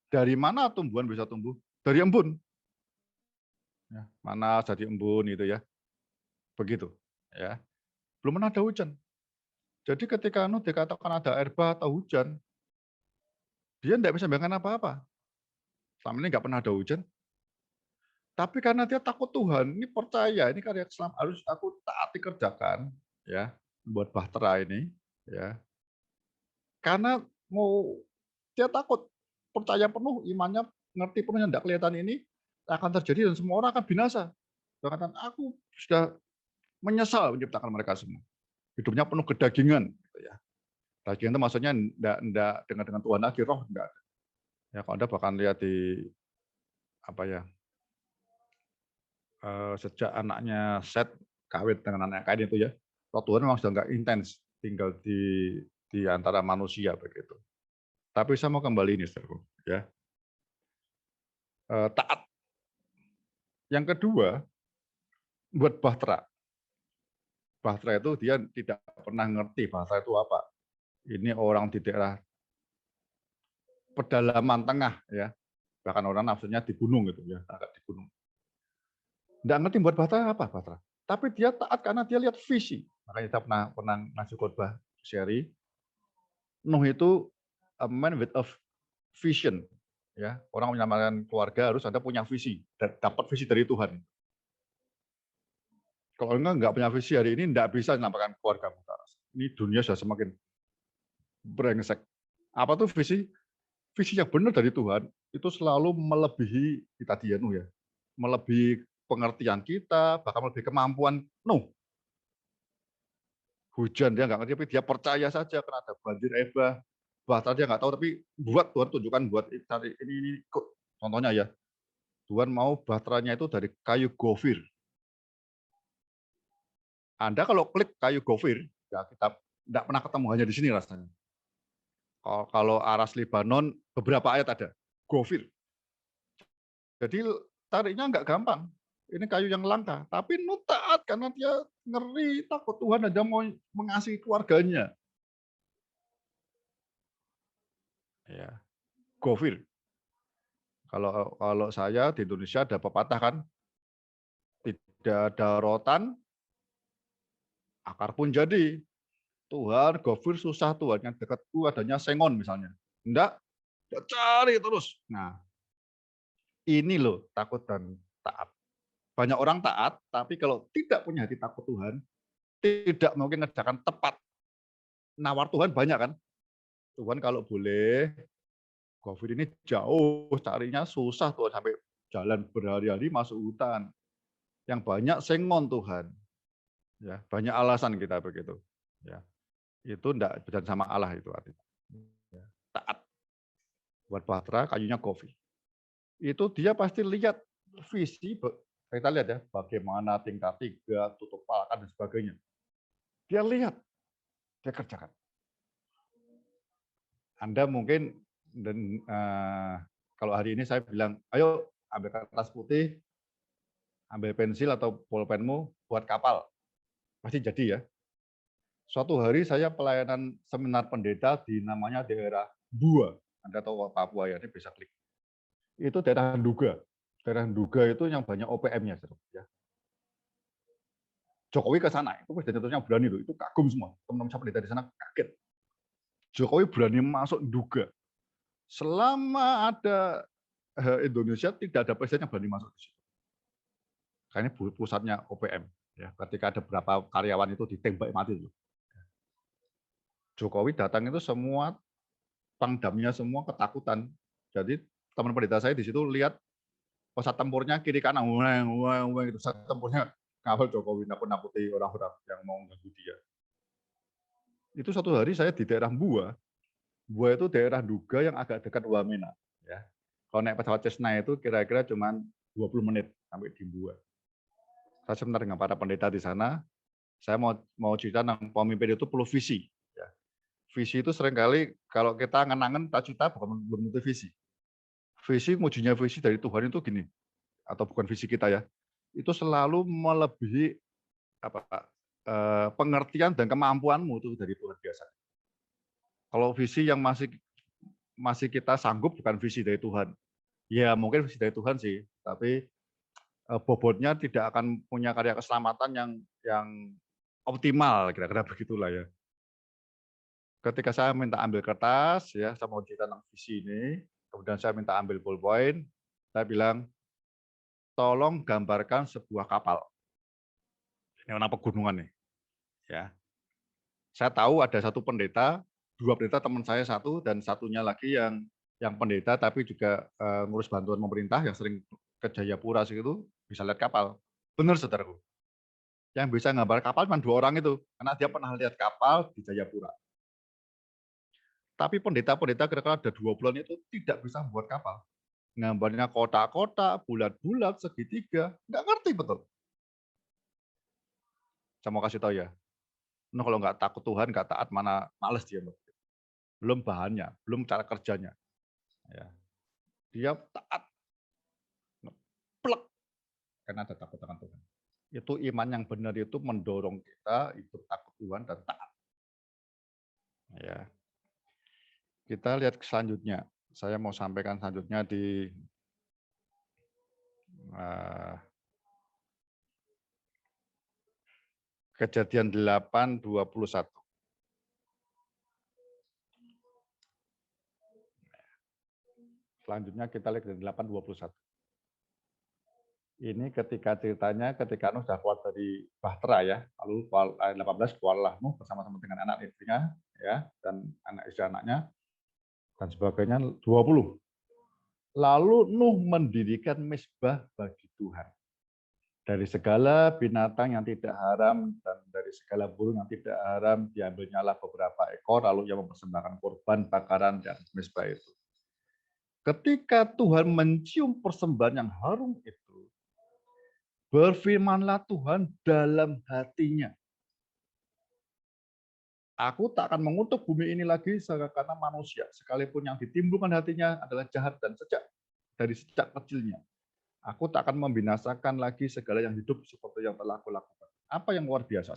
Dari mana tumbuhan bisa tumbuh? Dari embun. Ya, mana jadi embun itu ya. Begitu. Ya. Belum pernah ada hujan. Jadi ketika Nuh dikatakan ada air bah atau hujan, dia tidak bisa bayangkan apa-apa. Selama ini nggak pernah ada hujan. Tapi karena dia takut Tuhan, ini percaya, ini karya Islam harus aku taat dikerjakan, ya, buat bahtera ini, ya. Karena mau dia takut, percaya penuh, imannya ngerti penuh yang tidak kelihatan ini akan terjadi dan semua orang akan binasa. Dia katakan, aku sudah menyesal menciptakan mereka semua. Hidupnya penuh kedagingan, gitu ya. Dagingan itu maksudnya enggak dengan Tuhan lagi, roh enggak. Ya, kalau Anda bahkan lihat di apa ya? Sejak anaknya Set kawin dengan anak Kain itu ya, roh Tuhan memang sudah nggak intens tinggal di antara manusia begitu. Tapi saya mau kembali ini, saudaraku, ya. Taat. Yang kedua, buat bahtera. Bahtera itu dia tidak pernah ngerti bahtera itu apa. Ini orang di daerah pedalaman tengah ya, bahkan orang nafsunya di gunung gitu ya, agak di gunung. Nggak ngerti buat bahtera apa bahtera. Tapi dia taat karena dia lihat visi. Makanya kita pernah ngasih khotbah seri. Nuh itu a man with a vision. Ya, orang menyamakan keluarga harus ada punya visi dan dapat visi dari Tuhan. Kalau enggak punya visi hari ini, enggak bisa menyamakan keluarga kita. Ini dunia sudah semakin brengsek. Apa tuh visi? Visi yang benar dari Tuhan itu selalu melebihi kita dia Nuh ya, melebihi pengertian kita, bahkan melebihi kemampuan Nuh. Hujan dia nggak ngerti, tapi dia percaya saja karena ada banjir ebah. Bahkan dia nggak tahu, tapi buat Tuhan tunjukkan buat ini contohnya ya. Tuhan mau bahteranya itu dari kayu gofir. Anda kalau klik kayu gofir, ya kita tidak pernah ketemu hanya di sini rasanya. Kalau aras Libanon beberapa ayat ada gofir. Jadi tariknya nggak gampang. Ini kayu yang langka, tapi Nuh taat karena dia ngeri, takut Tuhan dan dia mau mengasihi keluarganya. Ya, gofir. Kalau saya di Indonesia ada pepatah kan, tidak ada rotan, akar pun jadi. Tuhan, gofir susah Tuhan, yang dekatku adanya sengon misalnya. Enggak, cari terus. Nah, ini loh takut dan taat. Banyak orang taat, tapi kalau tidak punya hati takut Tuhan, tidak mungkin ngerjakan tepat. Nawar Tuhan banyak kan. Tuhan kalau boleh, gofir ini jauh, carinya susah Tuhan, sampai jalan berhari-hari masuk hutan. Yang banyak sengon Tuhan. Ya, banyak alasan kita begitu. Ya. Itu enggak berjalan sama Allah itu artinya. Ya. Taat. Buat bahtera kayunya gofir. Itu dia pasti lihat visi, kita lihat ya, bagaimana tingkat 3, tutup palkan dan sebagainya. Dia lihat, dia kerjakan. Anda mungkin dan kalau hari ini saya bilang, ayo ambil kertas putih, ambil pensil atau pulpenmu buat kapal, pasti jadi ya. Suatu hari saya pelayanan seminar pendeta di namanya daerah Bua. Anda tahu Papua ya, ini bisa klik. Itu daerah Nduga. Daerah Nduga itu yang banyak OPM-nya. Ya. Jokowi ke sana, itu presiden berani loh, itu kagum semua. Teman-teman saya pendeta di sana kaget. Jokowi berani masuk Nduga. Selama ada Indonesia, tidak ada presiden yang berani masuk di situ. Karena ini pusatnya OPM. Ya. Ketika ada beberapa karyawan itu ditembak mati. Loh. Jokowi datang itu semua pangdamnya semua ketakutan. Jadi teman pendeta saya di situ lihat pesawat tempurnya kiri kanan, itu pesawat tempurnya ngawal Jokowi nakut-nakuti orang-orang yang mau mengganggu dia. Itu suatu hari saya di daerah Bua. Bua itu daerah Nduga yang agak dekat Wamena. Ya. Kalau naik pesawat Cessna itu kira-kira cuma 20 menit sampai di Mbua. Saya sebentar dengan para pendeta di sana, saya mau cerita tentang pemimpin itu perlu visi. Ya. Visi itu seringkali kalau kita ngenangan cita-cita bukan belum tentu visi. Visi, mujinya visi dari Tuhan itu gini, atau bukan visi kita ya, itu selalu melebihi pengertian dan kemampuanmu itu dari Tuhan biasa. Kalau visi yang masih kita sanggup bukan visi dari Tuhan. Ya mungkin visi dari Tuhan sih, tapi bobotnya tidak akan punya karya keselamatan yang optimal, kira-kira begitulah ya. Ketika saya minta ambil kertas, ya saya mau cerita tentang visi ini, kemudian saya minta ambil ballpoint, saya bilang, tolong gambarkan sebuah kapal. Ini warna pegunungan nih. Ya. Saya tahu ada satu pendeta, dua pendeta teman saya satu, dan satunya lagi yang pendeta tapi juga ngurus bantuan pemerintah yang sering ke Jayapura situ bisa lihat kapal. Benar saudaraku. Yang bisa gambar kapal cuma 2 orang itu, karena dia pernah lihat kapal di Jayapura. Tapi pendeta-pendeta kira-kira ada 2 bulan itu tidak bisa membuat kapal. Gambarnya kotak-kotak, bulat-bulat, segitiga, nggak ngerti betul. Saya mau kasih tahu ya, nah, kalau nggak takut Tuhan, nggak taat, mana males dia. Belum bahannya, belum cara kerjanya. Ya. Dia taat, plek, karena ada takut akan Tuhan. Itu iman yang benar itu mendorong kita hidup takut Tuhan dan taat. Ya. Kita lihat selanjutnya. Saya mau sampaikan selanjutnya di Kejadian 8:21. Selanjutnya kita lihat di 8:21. Ini ketika ceritanya ketika Nuh sudah keluar dari Bahtera ya, lalu ayat 18 keluarlah Nuh bersama-sama dengan anak istrinya ya dan anak istri anaknya dan sebagainya 20. Lalu Nuh mendirikan mezbah bagi Tuhan. Dari segala binatang yang tidak haram dan dari segala burung yang tidak haram diambilnyalah beberapa ekor lalu ia mempersembahkan korban bakaran dan mezbah itu. Ketika Tuhan mencium persembahan yang harum itu, berfirmanlah Tuhan dalam hatinya. Aku tak akan mengutuk bumi ini lagi karena manusia, sekalipun yang ditimbulkan hatinya adalah jahat dan sejak dari sejak kecilnya. Aku tak akan membinasakan lagi segala yang hidup seperti yang telah aku lakukan. Apa yang luar biasa?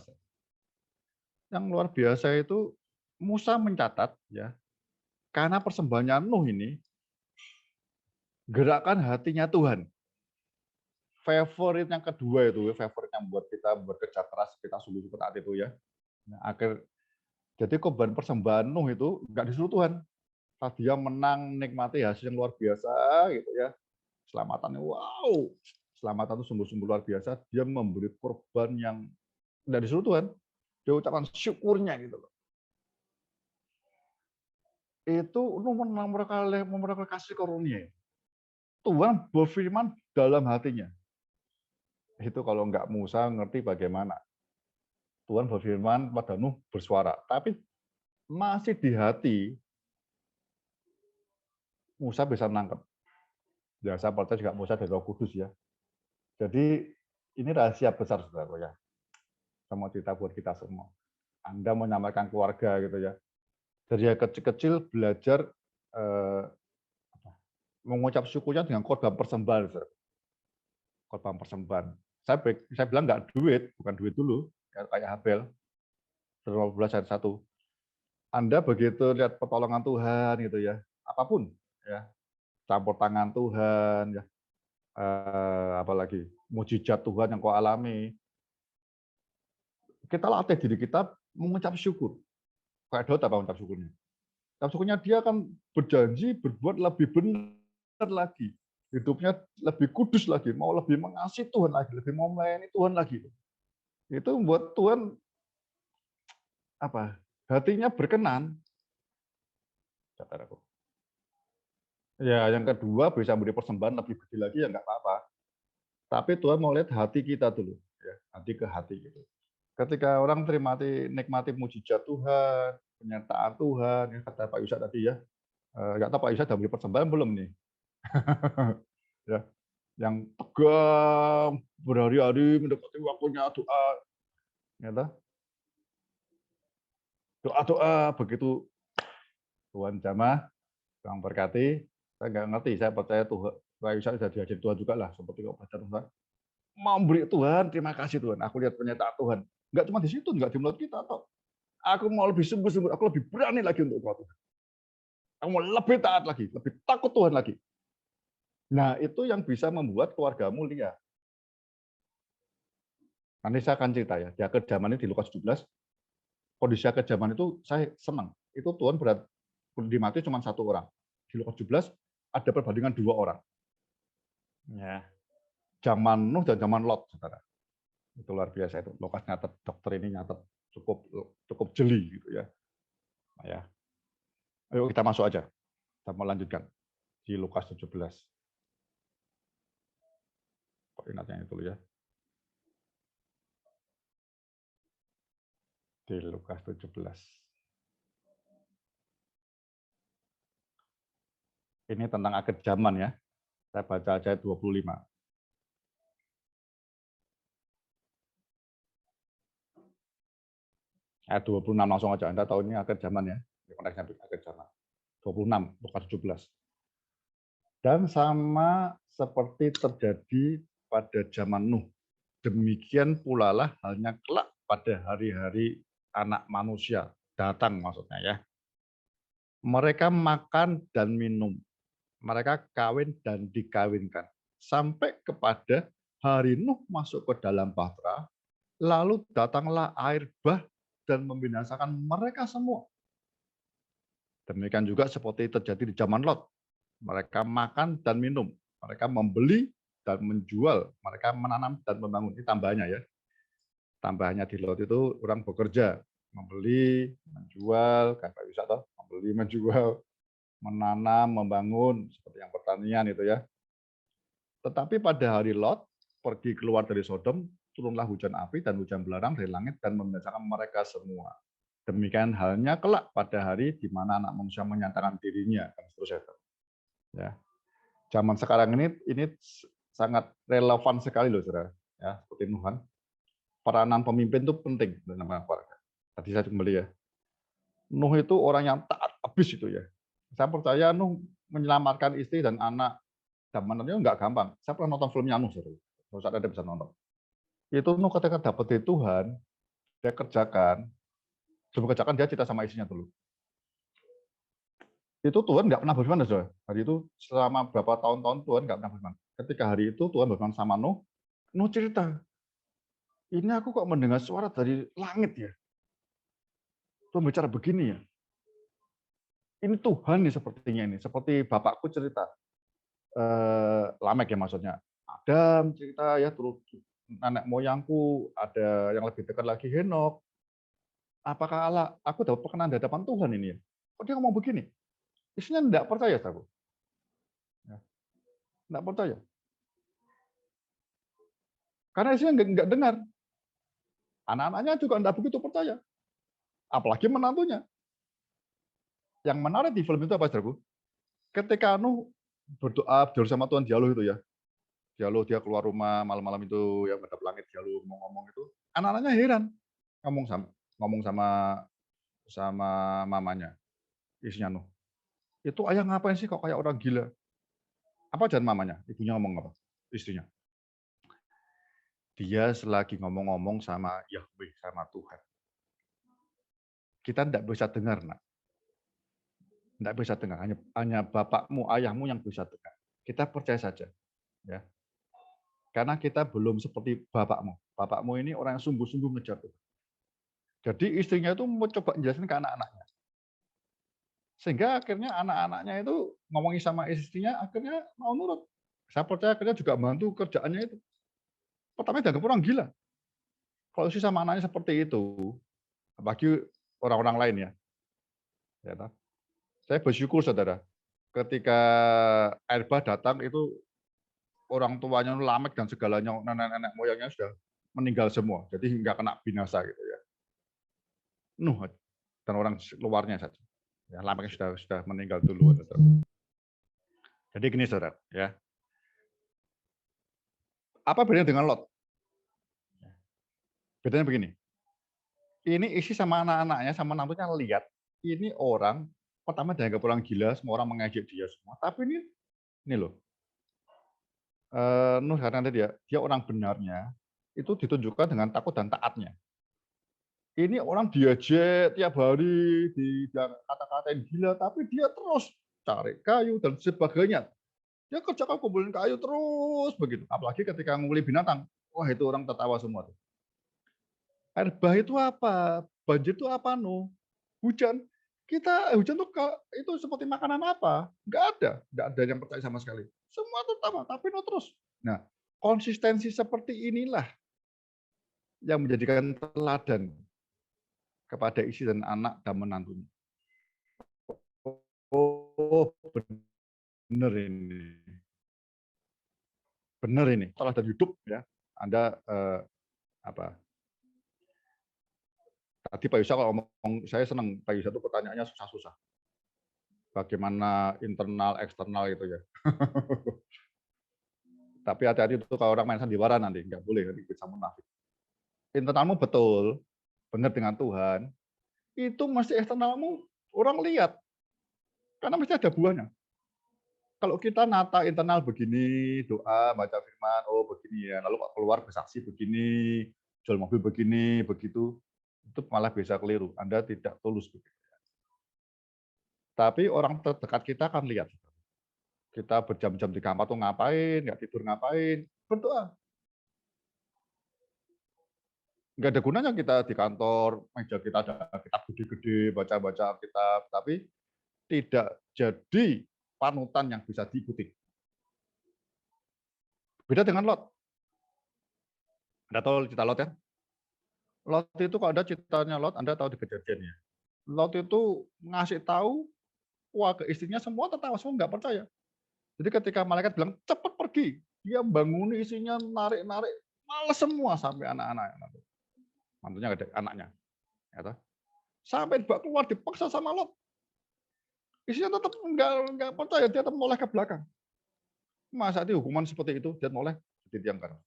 Yang luar biasa itu Musa mencatat ya, karena persembahannya Nuh ini gerakan hatinya Tuhan. Favorit yang kedua itu, favorit yang buat kita bekerja keras, kita sungguh taat itu ya. Nah, jadi korban persembahan Nuh itu nggak disuruh Tuhan. Pas dia menang, nikmati hasil yang luar biasa gitu ya. Selamatannya wow. Selamatan itu sungguh-sungguh luar biasa. Dia memberi korban yang nggak disuruh Tuhan. Dia ucapan syukurnya gitu loh. Itu Nuh memerlukan kasih karunia. Tuhan berfirman dalam hatinya. Itu kalau nggak Musa ngerti bagaimana. Tuhan berfirman pada Nuh bersuara. Tapi masih di hati Musa bisa menangkap. Ya, saya percaya juga Musa dari Roh Kudus ya. Jadi ini rahasia besar saudara ya. Saya mau cerita buat kita semua. Anda menyamakan keluarga gitu ya. Dari kecil-kecil belajar mengucap syukurnya dengan korban persembahan. Saudara. Korban persembahan. Saya bilang nggak duit, bukan duit dulu, kayak Habel. 15 ayat 1. Anda begitu lihat pertolongan Tuhan gitu ya, apapun ya, campur tangan Tuhan ya, apalagi mujizat Tuhan yang kau alami, kita latih diri kita mengucap syukur. Kayak Daud apa mengucap syukurnya? Mengucap syukurnya dia akan berjanji berbuat lebih benar lagi, hidupnya lebih kudus lagi, mau lebih mengasihi Tuhan lagi, lebih mau melayani Tuhan lagi. Itu membuat Tuhan hatinya berkenan. Saudaraku. Ya, yang kedua bisa beri persembahan lebih gede lagi ya nggak apa-apa. Tapi Tuhan mau lihat hati kita dulu, ya, hati ke hati gitu. Ketika orang nikmati mujizat Tuhan, penyertaan Tuhan, ya, kata Pak Yusa tadi ya, nggak tahu Pak Yusa sudah beri persembahan belum nih? Ya, yang tegang berhari-hari mendekati waktunya doa, ya, doa-doa begitu Tuhan jamah, Tuhan berkati. Saya nggak ngerti, saya percaya Tuhan. Saya sudah diajar Tuhan juga lah, seperti kok baca Tuhan. Mau beri Tuhan, terima kasih Tuhan. Aku lihat pernyataan Tuhan. Nggak cuma di situ, nggak di mulut kita. Atau aku mau lebih sungguh-sungguh, aku lebih berani lagi untuk Tuhan. Aku mau lebih taat lagi, lebih takut Tuhan lagi. Nah, itu yang bisa membuat keluargamu lihat. Nanti saya akan cerita ya, di akhir zaman ini di Lukas 17, kondisi akhir zaman itu saya senang. Itu Tuhan berat di mati cuma 1 orang. Di Lukas 17 ada perbandingan 2 orang. Ya. Zaman Nuh dan zaman Lot, saudara. Itu luar biasa itu. Lukas nyatet, dokter ini nyatet cukup jeli gitu ya. Nah, ya. Ayo kita masuk aja. Kita mau lanjutkan di Lukas 17. Koordinatnya itu dulu ya. Di Lukas 17. Ini tentang akhir zaman ya. Saya baca ayat 25. Ayat 26 langsung aja. Anda tahu ini akhir zaman ya. Konteksnya akhir zaman. 26, Lukas 17. Dan sama seperti terjadi pada zaman Nuh, demikian pula lah halnya kelak pada hari-hari anak manusia datang maksudnya ya. Mereka makan dan minum, mereka kawin dan dikawinkan, sampai kepada hari Nuh masuk ke dalam bahtera, lalu datanglah air bah dan membinasakan mereka semua. Demikian juga seperti terjadi di zaman Lot. Mereka makan dan minum, mereka membeli dan menjual, mereka menanam dan membangun. Ini tambahannya ya. Tambahannya di Lot itu orang bekerja, membeli, menjual, kayak wisata, membeli, menjual, menanam, membangun, seperti yang pertanian itu ya. Tetapi pada hari Lot pergi keluar dari Sodom, turunlah hujan api dan hujan belerang dari langit dan membinasakan mereka semua. Demikian halnya kelak pada hari di mana anak manusia menyatakan dirinya, dan seterusnya. Ya. Zaman sekarang ini sangat relevan sekali loh, saudara. Ya, seperti Nuhan. Peranan pemimpin itu penting dalam keluarga. Tadi saya kembali ya. Nuh itu orang yang taat habis itu ya. Saya percaya Nuh menyelamatkan istri dan anak zaman itu nggak gampang. Saya pernah nonton filmnya Nuh, saudara. Terus ada bisa nonton. Itu Nuh ketika dapat dari Tuhan, dia kerjakan. Sebelum kerjakan dia cerita sama istrinya dulu. Itu Tuhan nggak pernah berfirman, saudara. Hari itu selama berapa tahun-tahun Tuhan nggak pernah berfirman. Ketika hari itu Tuhan berfirman sama Nuh, Nuh cerita, ini aku kok mendengar suara dari langit ya. Tuhan bicara begini ya. Ini Tuhan nih sepertinya ini. Seperti bapakku cerita. Lamek ya maksudnya. Adam cerita ya, terus nenek moyangku, ada yang lebih dekat lagi Henok. Apakah Allah, aku dapat perkenan di hadapan Tuhan ini ya. Kok dia ngomong begini? Istrinya enggak percaya, saudara. Ya. Enggak percaya. Karena istrinya enggak dengar. Anak-anaknya juga enggak begitu percaya. Apalagi menantunya. Yang menarik di film itu apa, saudara? Ketika Nuh berdoa sama Tuhan dialog itu ya. Dialog dia keluar rumah malam-malam itu yang menghadap langit dialog ngomong itu. Anak-anaknya heran. Ngomong sama mamanya. Istrinya Nuh. Itu ayah ngapain sih kok kayak orang gila? Apa jangan mamanya? Ibunya ngomong apa? Istrinya. Dia selagi ngomong-ngomong sama Yahweh, sama Tuhan. Kita tidak bisa dengar, nak. Tidak bisa dengar. Hanya bapakmu, ayahmu yang bisa dengar. Kita percaya saja. Ya. Karena kita belum seperti bapakmu. Bapakmu ini orang yang sungguh-sungguh ngejar Tuhan. Jadi istrinya itu mau coba menjelaskan ke anak-anaknya. Sehingga akhirnya anak-anaknya itu ngomongin sama istrinya, akhirnya mau nurut. Saya percaya akhirnya juga bantu kerjaannya itu. Pertama dianggap orang gila. Kalau sih sama anaknya seperti itu, apalagi orang-orang lain ya. Ya, saya bersyukur, saudara. Ketika air bah datang itu orang tuanya Lamek dan segalanya, nenek-nenek moyangnya sudah meninggal semua. Jadi nggak kena binasa gitu ya. Nuh dan orang luarnya saja. Ya, Lameknya sudah meninggal dulu. Jadi gini saudara, ya. Apa bedanya dengan Lot? Bedanya begini. Ini isi sama anak-anaknya, sama menantunya lihat. Ini orang, pertama dianggap orang gila, semua orang mengejek dia semua. Tapi ini loh, Nuh karena dia orang benarnya, itu ditunjukkan dengan takut dan taatnya. Ini orang diejek tiap hari, dia kata-katain gila, tapi dia terus cari kayu dan sebagainya. Dia kerjakan kumpulin kayu terus begitu. Apalagi ketika nguli binatang, wah itu orang tertawa semua tuh. Air bah itu apa? Banjir itu apa, Nuh? Hujan. Hujan itu seperti makanan apa? Nggak ada yang percaya sama sekali. Semua tertawa, tapi Nuh terus. Nah, konsistensi seperti inilah yang menjadikan teladan kepada istri dan anak dan menantunya. Oh, benar ini. Benar ini. Teladan hidup ya. Anda tadi Pak Yusa kalau ngomong, saya senang Pak Yusa itu pertanyaannya susah-susah. Bagaimana internal, eksternal itu ya. Tapi hati-hati itu kalau orang main sandiwara nanti, nggak boleh, nanti bisa munafik. Internalmu betul, benar dengan Tuhan, itu mesti eksternalmu orang lihat. Karena mesti ada buahnya. Kalau kita nata internal begini, doa, baca firman, oh begini ya, lalu keluar bersaksi begini, jual mobil begini, begitu, itu malah bisa keliru. Anda tidak tulus begitu. Tapi orang terdekat kita akan lihat. Kita berjam-jam di kamar tuh ngapain, nggak tidur ngapain, berdoa. Nggak ada gunanya kita di kantor, meja kita ada kitab gede-gede, baca-baca kitab, tapi tidak jadi panutan yang bisa diikuti. Beda dengan Lot. Anda tahu cerita Lot ya? Lot itu kalau ada ceritanya Lot, Anda tahu di kejadiannya. Lot itu ngasih tahu, wah ke istrinya semua tertawa, semua nggak percaya. Jadi ketika malaikat bilang, cepat pergi, dia bangun isinya, narik-narik, males semua sampai anak-anak. Mantunya ada anaknya. Ya, sampai dibawa keluar, dipaksa sama Lot. Isinya tetap nggak percaya, dia tetap noleh ke belakang. Masa itu hukuman seperti itu, dia noleh seperti tiang garam.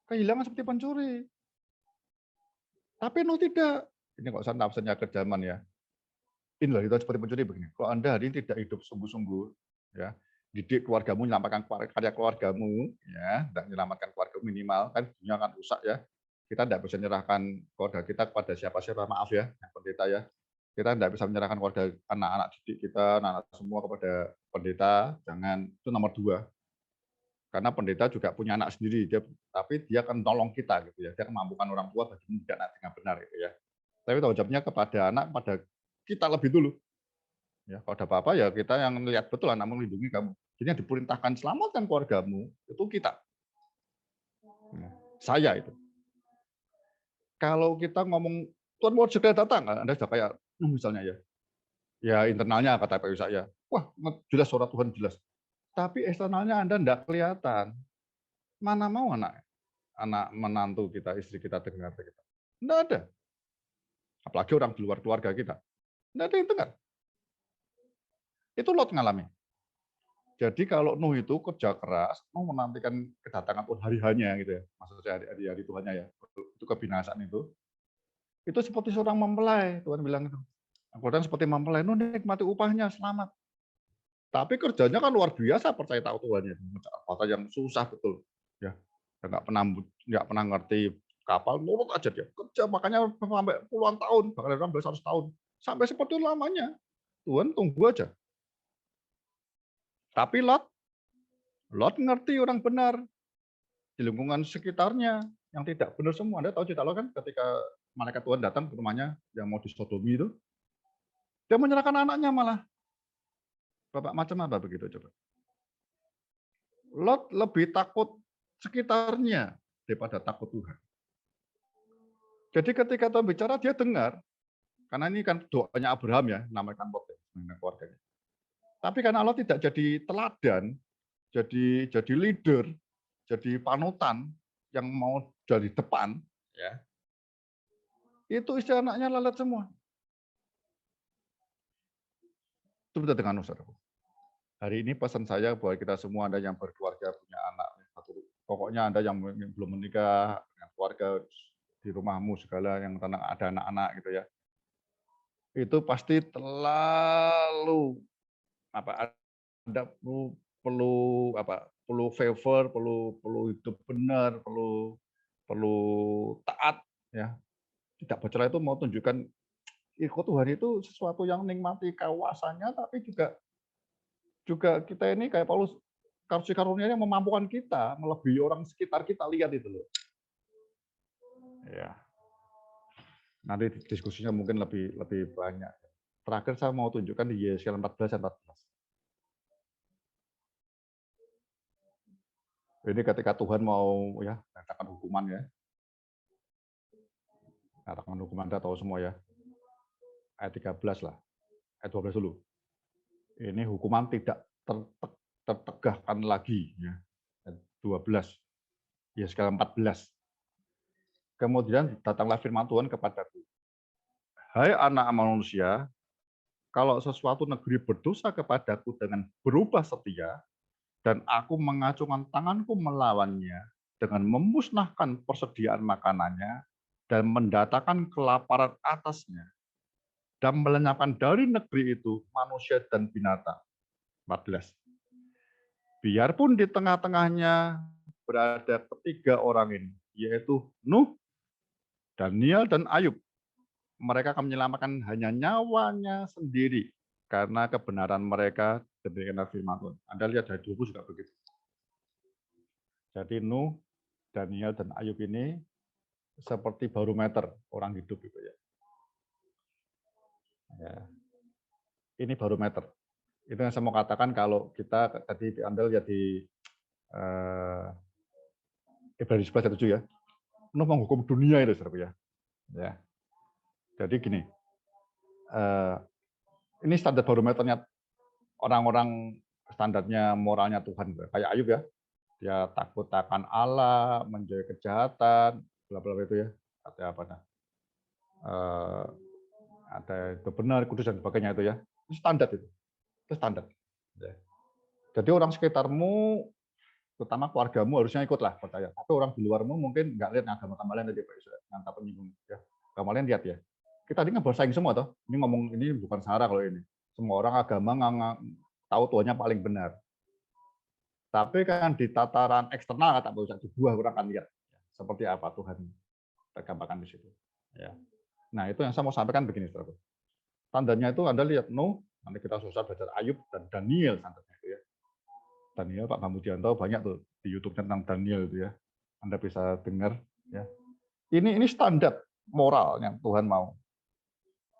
Kehilangan seperti pencuri. Tapi Nuh tidak. Ini kok saya nafsunya ke zaman ya. Inilah itu seperti pencuri begini. Kalau Anda hari ini tidak hidup sungguh-sungguh, ya, didik keluargamu, menyelamatkan karya keluargamu, ya, dan menyelamatkan keluarga minimal, kan dunia akan rusak ya. Kita tidak bisa menyerahkan keluarga kita kepada siapa-siapa, maaf ya, pendeta ya. Kita tidak bisa menyerahkan keluarga anak-anak didik kita, anak-anak semua kepada pendeta, jangan, itu nomor 2. Karena pendeta juga punya anak sendiri, tapi dia akan tolong kita gitu ya, dia akan mampukan orang tua bagi mendidik anak dengan benar gitu ya. Tapi tanggung jawabnya kepada anak, pada kita lebih dulu. Ya, kalau ada apa-apa ya kita yang melihat betul anak melindungi kamu. Jadi yang diperintahkan selamatkan keluargamu itu kita. Saya itu. Kalau kita ngomong Tuhan mau segera datang, Anda sudah kayak misalnya ya. Ya internalnya kata Pak Yusa ya. Wah, jelas suara Tuhan jelas. Tapi eksternalnya Anda enggak kelihatan. Mana mau anak menantu kita, istri kita dengar kita. Enggak ada. Apalagi orang di luar keluarga kita. Enggak ada yang dengar. Itu Lot ngalami. Jadi kalau Nuh itu kerja keras, Nuh menantikan kedatangan Tuhan hari-harinya gitu ya. Maksudnya hari-hari Tuhannya ya. Itu kebinasaan itu. Itu seperti seorang mempelai, Tuhan bilang itu. Kemudian seperti mempelai, Nuh nikmati upahnya, selamat. Tapi kerjanya kan luar biasa, percaya tahu Tuhannya. Apa yang susah betul. Ya, nggak pernah ngerti kapal, nurut aja dia. Kerja makanya sampai puluhan tahun, bahkan orang 100 tahun. Sampai seperti lamanya. Tuhan tunggu aja. Tapi Lot ngerti orang benar di lingkungan sekitarnya yang tidak benar semua. Anda tahu cerita Lot kan ketika malaikat Tuhan datang ke rumahnya yang mau disodomi itu, dia menyerahkan anaknya malah. Bapak macam apa begitu coba? Lot lebih takut sekitarnya daripada takut Tuhan. Jadi ketika Tuhan bicara dia dengar, karena ini kan doanya Abraham ya, namanya Lot dengan keluarganya. Tapi karena Allah tidak jadi teladan, jadi leader, jadi panutan yang mau dari depan, ya, itu istri anaknya lalat semua. Itu betul dengan saudara. hari ini pesan saya buat kita semua, Anda yang berkeluarga, punya anak, pokoknya Anda yang belum menikah, dengan keluarga di rumahmu segala yang ada anak-anak gitu ya, itu pasti terlalu Anda perlu favor, perlu hidup benar, perlu taat ya. Tidak bercerai itu mau tunjukkan Tuhan itu sesuatu yang nikmati kawasannya, tapi juga kita ini kayak Paulus, kasih karunia-Nya memampukan kita melebihi orang sekitar kita, lihat itu loh. Ya. Nanti diskusinya mungkin lebih banyak. Terakhir saya mau tunjukkan di Yesaya 14 ayat 14. Ini ketika Tuhan mau ya katakan hukuman ya. Katakan hukuman, Anda tahu semua ya. Ayat 13 lah. Ayat 12 dulu. Ini hukuman tidak tertegakkan lagi ya. Ayat 12. Yesaya 14. Kemudian datanglah firman Tuhan kepadaku. Hai anak manusia, kalau sesuatu negeri berdosa kepadaku dengan berubah setia, dan aku mengacungkan tanganku melawannya dengan memusnahkan persediaan makanannya dan mendatangkan kelaparan atasnya dan melenyapkan dari negeri itu manusia dan binatang. 14. Biarpun di tengah-tengahnya berada ketiga orang ini, yaitu Nuh, Daniel, dan Ayub. Mereka akan menyelamatkan hanya nyawanya sendiri karena kebenaran mereka demikian firman Tuhan. Anda lihat dari 20 juga begitu. Jadi Nuh, Daniel, dan Ayub ini seperti barometer orang hidup itu ya. Ini barometer. Itu yang saya mau katakan kalau kita tadi Anda lihat di Ibrani 11 ayat 7 ya. Nuh menghukum dunia itu Saudara ya. Jadi gini. Ini standar barometernya orang-orang, standarnya moralnya Tuhan kayak Ayub ya. Dia takut akan Allah, menjauhi kejahatan, bla bla itu ya. Ada apa nah? Ada itu benar, kudus dan sebagainya itu ya. Itu standar itu. Itu standar. Ya. Jadi orang sekitarmu, terutama keluargamu harusnya ikutlah percaya. Tapi orang di luarmu mungkin nggak lihat agama lain tadi Pak Yusuf, ngantap penyinggung ya. Agama lain lihat ya. Kita tadi kan bersaing semua toh. Ini ngomong ini bukan Sarah kalau ini. Semua orang agama tahu Tuhannya paling benar. Tapi kan di tataran eksternal kata Pak Yusuf, di buah orang kan lihat seperti apa Tuhan tergambarkan di situ. Ya. Nah itu yang saya mau sampaikan begini saudara. Tandanya itu Anda lihat Nuh, nanti kita susah belajar Ayub dan Daniel tandanya itu ya. Daniel Pak Bamudianto banyak tuh di YouTube tentang Daniel itu ya. Anda bisa dengar ya. Ini standar moral yang Tuhan mau.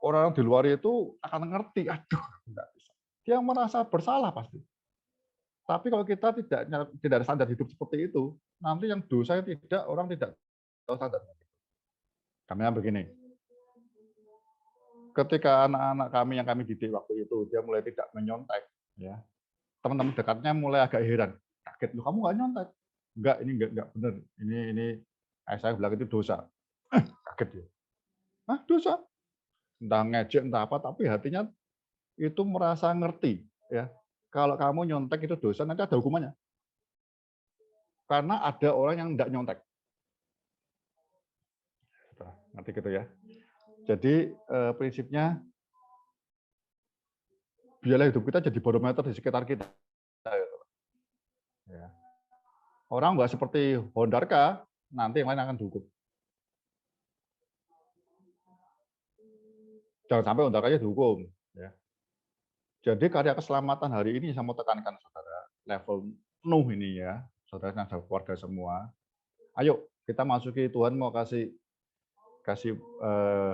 Orang di luar itu akan ngerti, aduh enggak bisa. Dia merasa bersalah pasti. Tapi kalau kita tidak ada standar hidup seperti itu, nanti yang dosa orang tidak tahu standar. Kami begini. Ketika anak-anak kami yang kami didik waktu itu dia mulai tidak menyontek, ya. Teman-teman dekatnya mulai agak heran, kaget, lu kamu nggak nyontek? Enggak, ini enggak benar. Ini saya bilang itu dosa. Kaget dia. Hah, dosa? Entah ngejek entah apa, tapi hatinya itu merasa ngerti, ya. Kalau kamu nyontek itu dosa, nanti ada hukumannya. Karena ada orang yang enggak nyontek. Ngerti gitu ya. Jadi prinsipnya biarlah hidup kita jadi barometer di sekitar kita. Ya. Orang nggak seperti Hondarka, nanti yang lain akan dihukum. Jangan sampai Hondarkanya dihukum. Ya. Jadi karya keselamatan hari ini saya mau tekankan saudara, level penuh ini ya, saudara yang ada keluarga semua. Ayo kita masuki, Tuhan mau kasih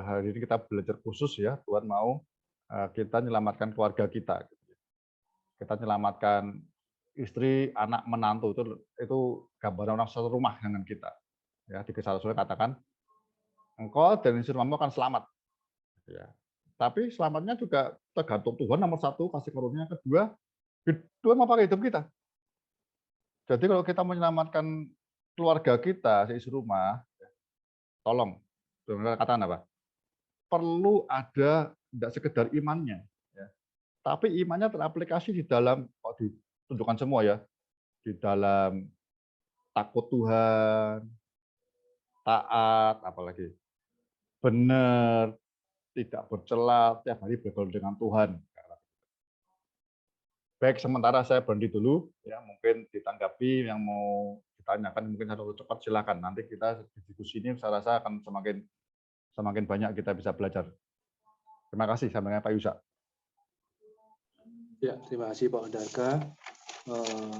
hari ini kita belajar khusus ya, Tuhan mau kita menyelamatkan keluarga kita. Kita menyelamatkan istri, anak, menantu, itu gambaran orang satu rumah dengan kita. Ya, di Kisah Rasul katakan, engkau dan istri rumahmu akan selamat. Ya. Tapi selamatnya juga tergantung Tuhan nomor satu, kasih karunia, kedua, Tuhan mau pakai hidup kita. Jadi kalau kita menyelamatkan keluarga kita, istri rumah, tolong, katakan apa? Perlu ada tidak sekedar imannya, ya. Tapi imannya teraplikasi di dalam, kok ditunjukkan semua ya, di dalam takut Tuhan, taat, apalagi benar, tidak bercela, tiap hari bergaul dengan Tuhan. Baik, sementara saya berhenti dulu, ya mungkin ditanggapi yang mau ditanyakan mungkin satu cepat silakan. Nanti kita diskusi ini saya rasa akan semakin banyak kita bisa belajar. Terima kasih, sampai dengan Pak Yusa. Ya, terima kasih Pak Ondaka.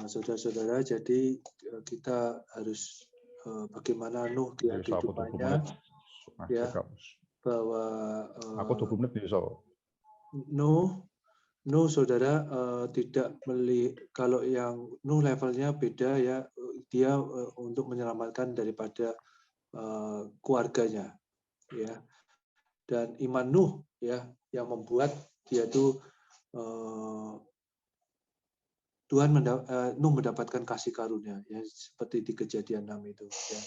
Saudara-saudara, jadi kita harus bagaimana Nuh di Yusa, aku 20 kehidupannya, menit. ya, bahwa Aku 20 menit Yusa. Nuh saudara tidak kalau yang Nuh levelnya beda ya, dia untuk menyelamatkan daripada keluarganya, ya. Dan iman Nuh ya yang membuat dia tuh Nuh mendapatkan kasih karunia ya, seperti di Kejadian 6 itu ya.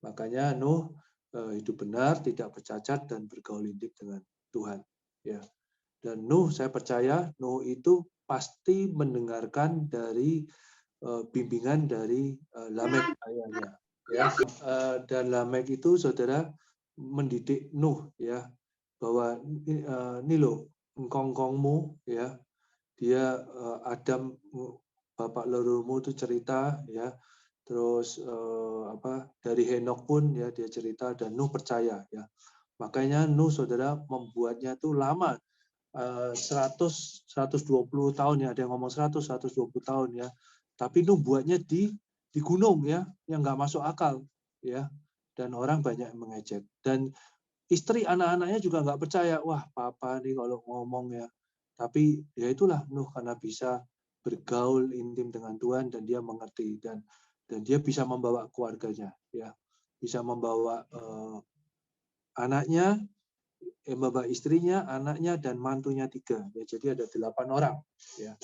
Makanya Nuh hidup benar, tidak bercacat dan bergaul intim dengan Tuhan ya. Dan Nuh, saya percaya Nuh itu pasti mendengarkan dari bimbingan dari Lamek ayahnya ya. Dan Lamek itu saudara mendidik Nuh ya, bahwa ini loh engkongmu ya, dia Adam bapak leluhurmu itu cerita ya, terus dari Henok pun ya dia cerita, dan Nuh percaya ya. Makanya Nuh saudara membuatnya tuh lama, 120 tahun ya, ada yang ngomong 120 tahun ya, tapi Nuh buatnya di gunung ya, yang nggak masuk akal ya, dan orang banyak yang mengejek, dan istri anak-anaknya juga nggak percaya, wah papa nih kalau ngomong ya. Tapi ya itulah Nuh karena bisa bergaul intim dengan Tuhan dan dia mengerti, dan dia bisa membawa keluarganya ya, bisa membawa anaknya, membawa istrinya, anaknya dan mantunya 3 ya, jadi ada 8 orang ya.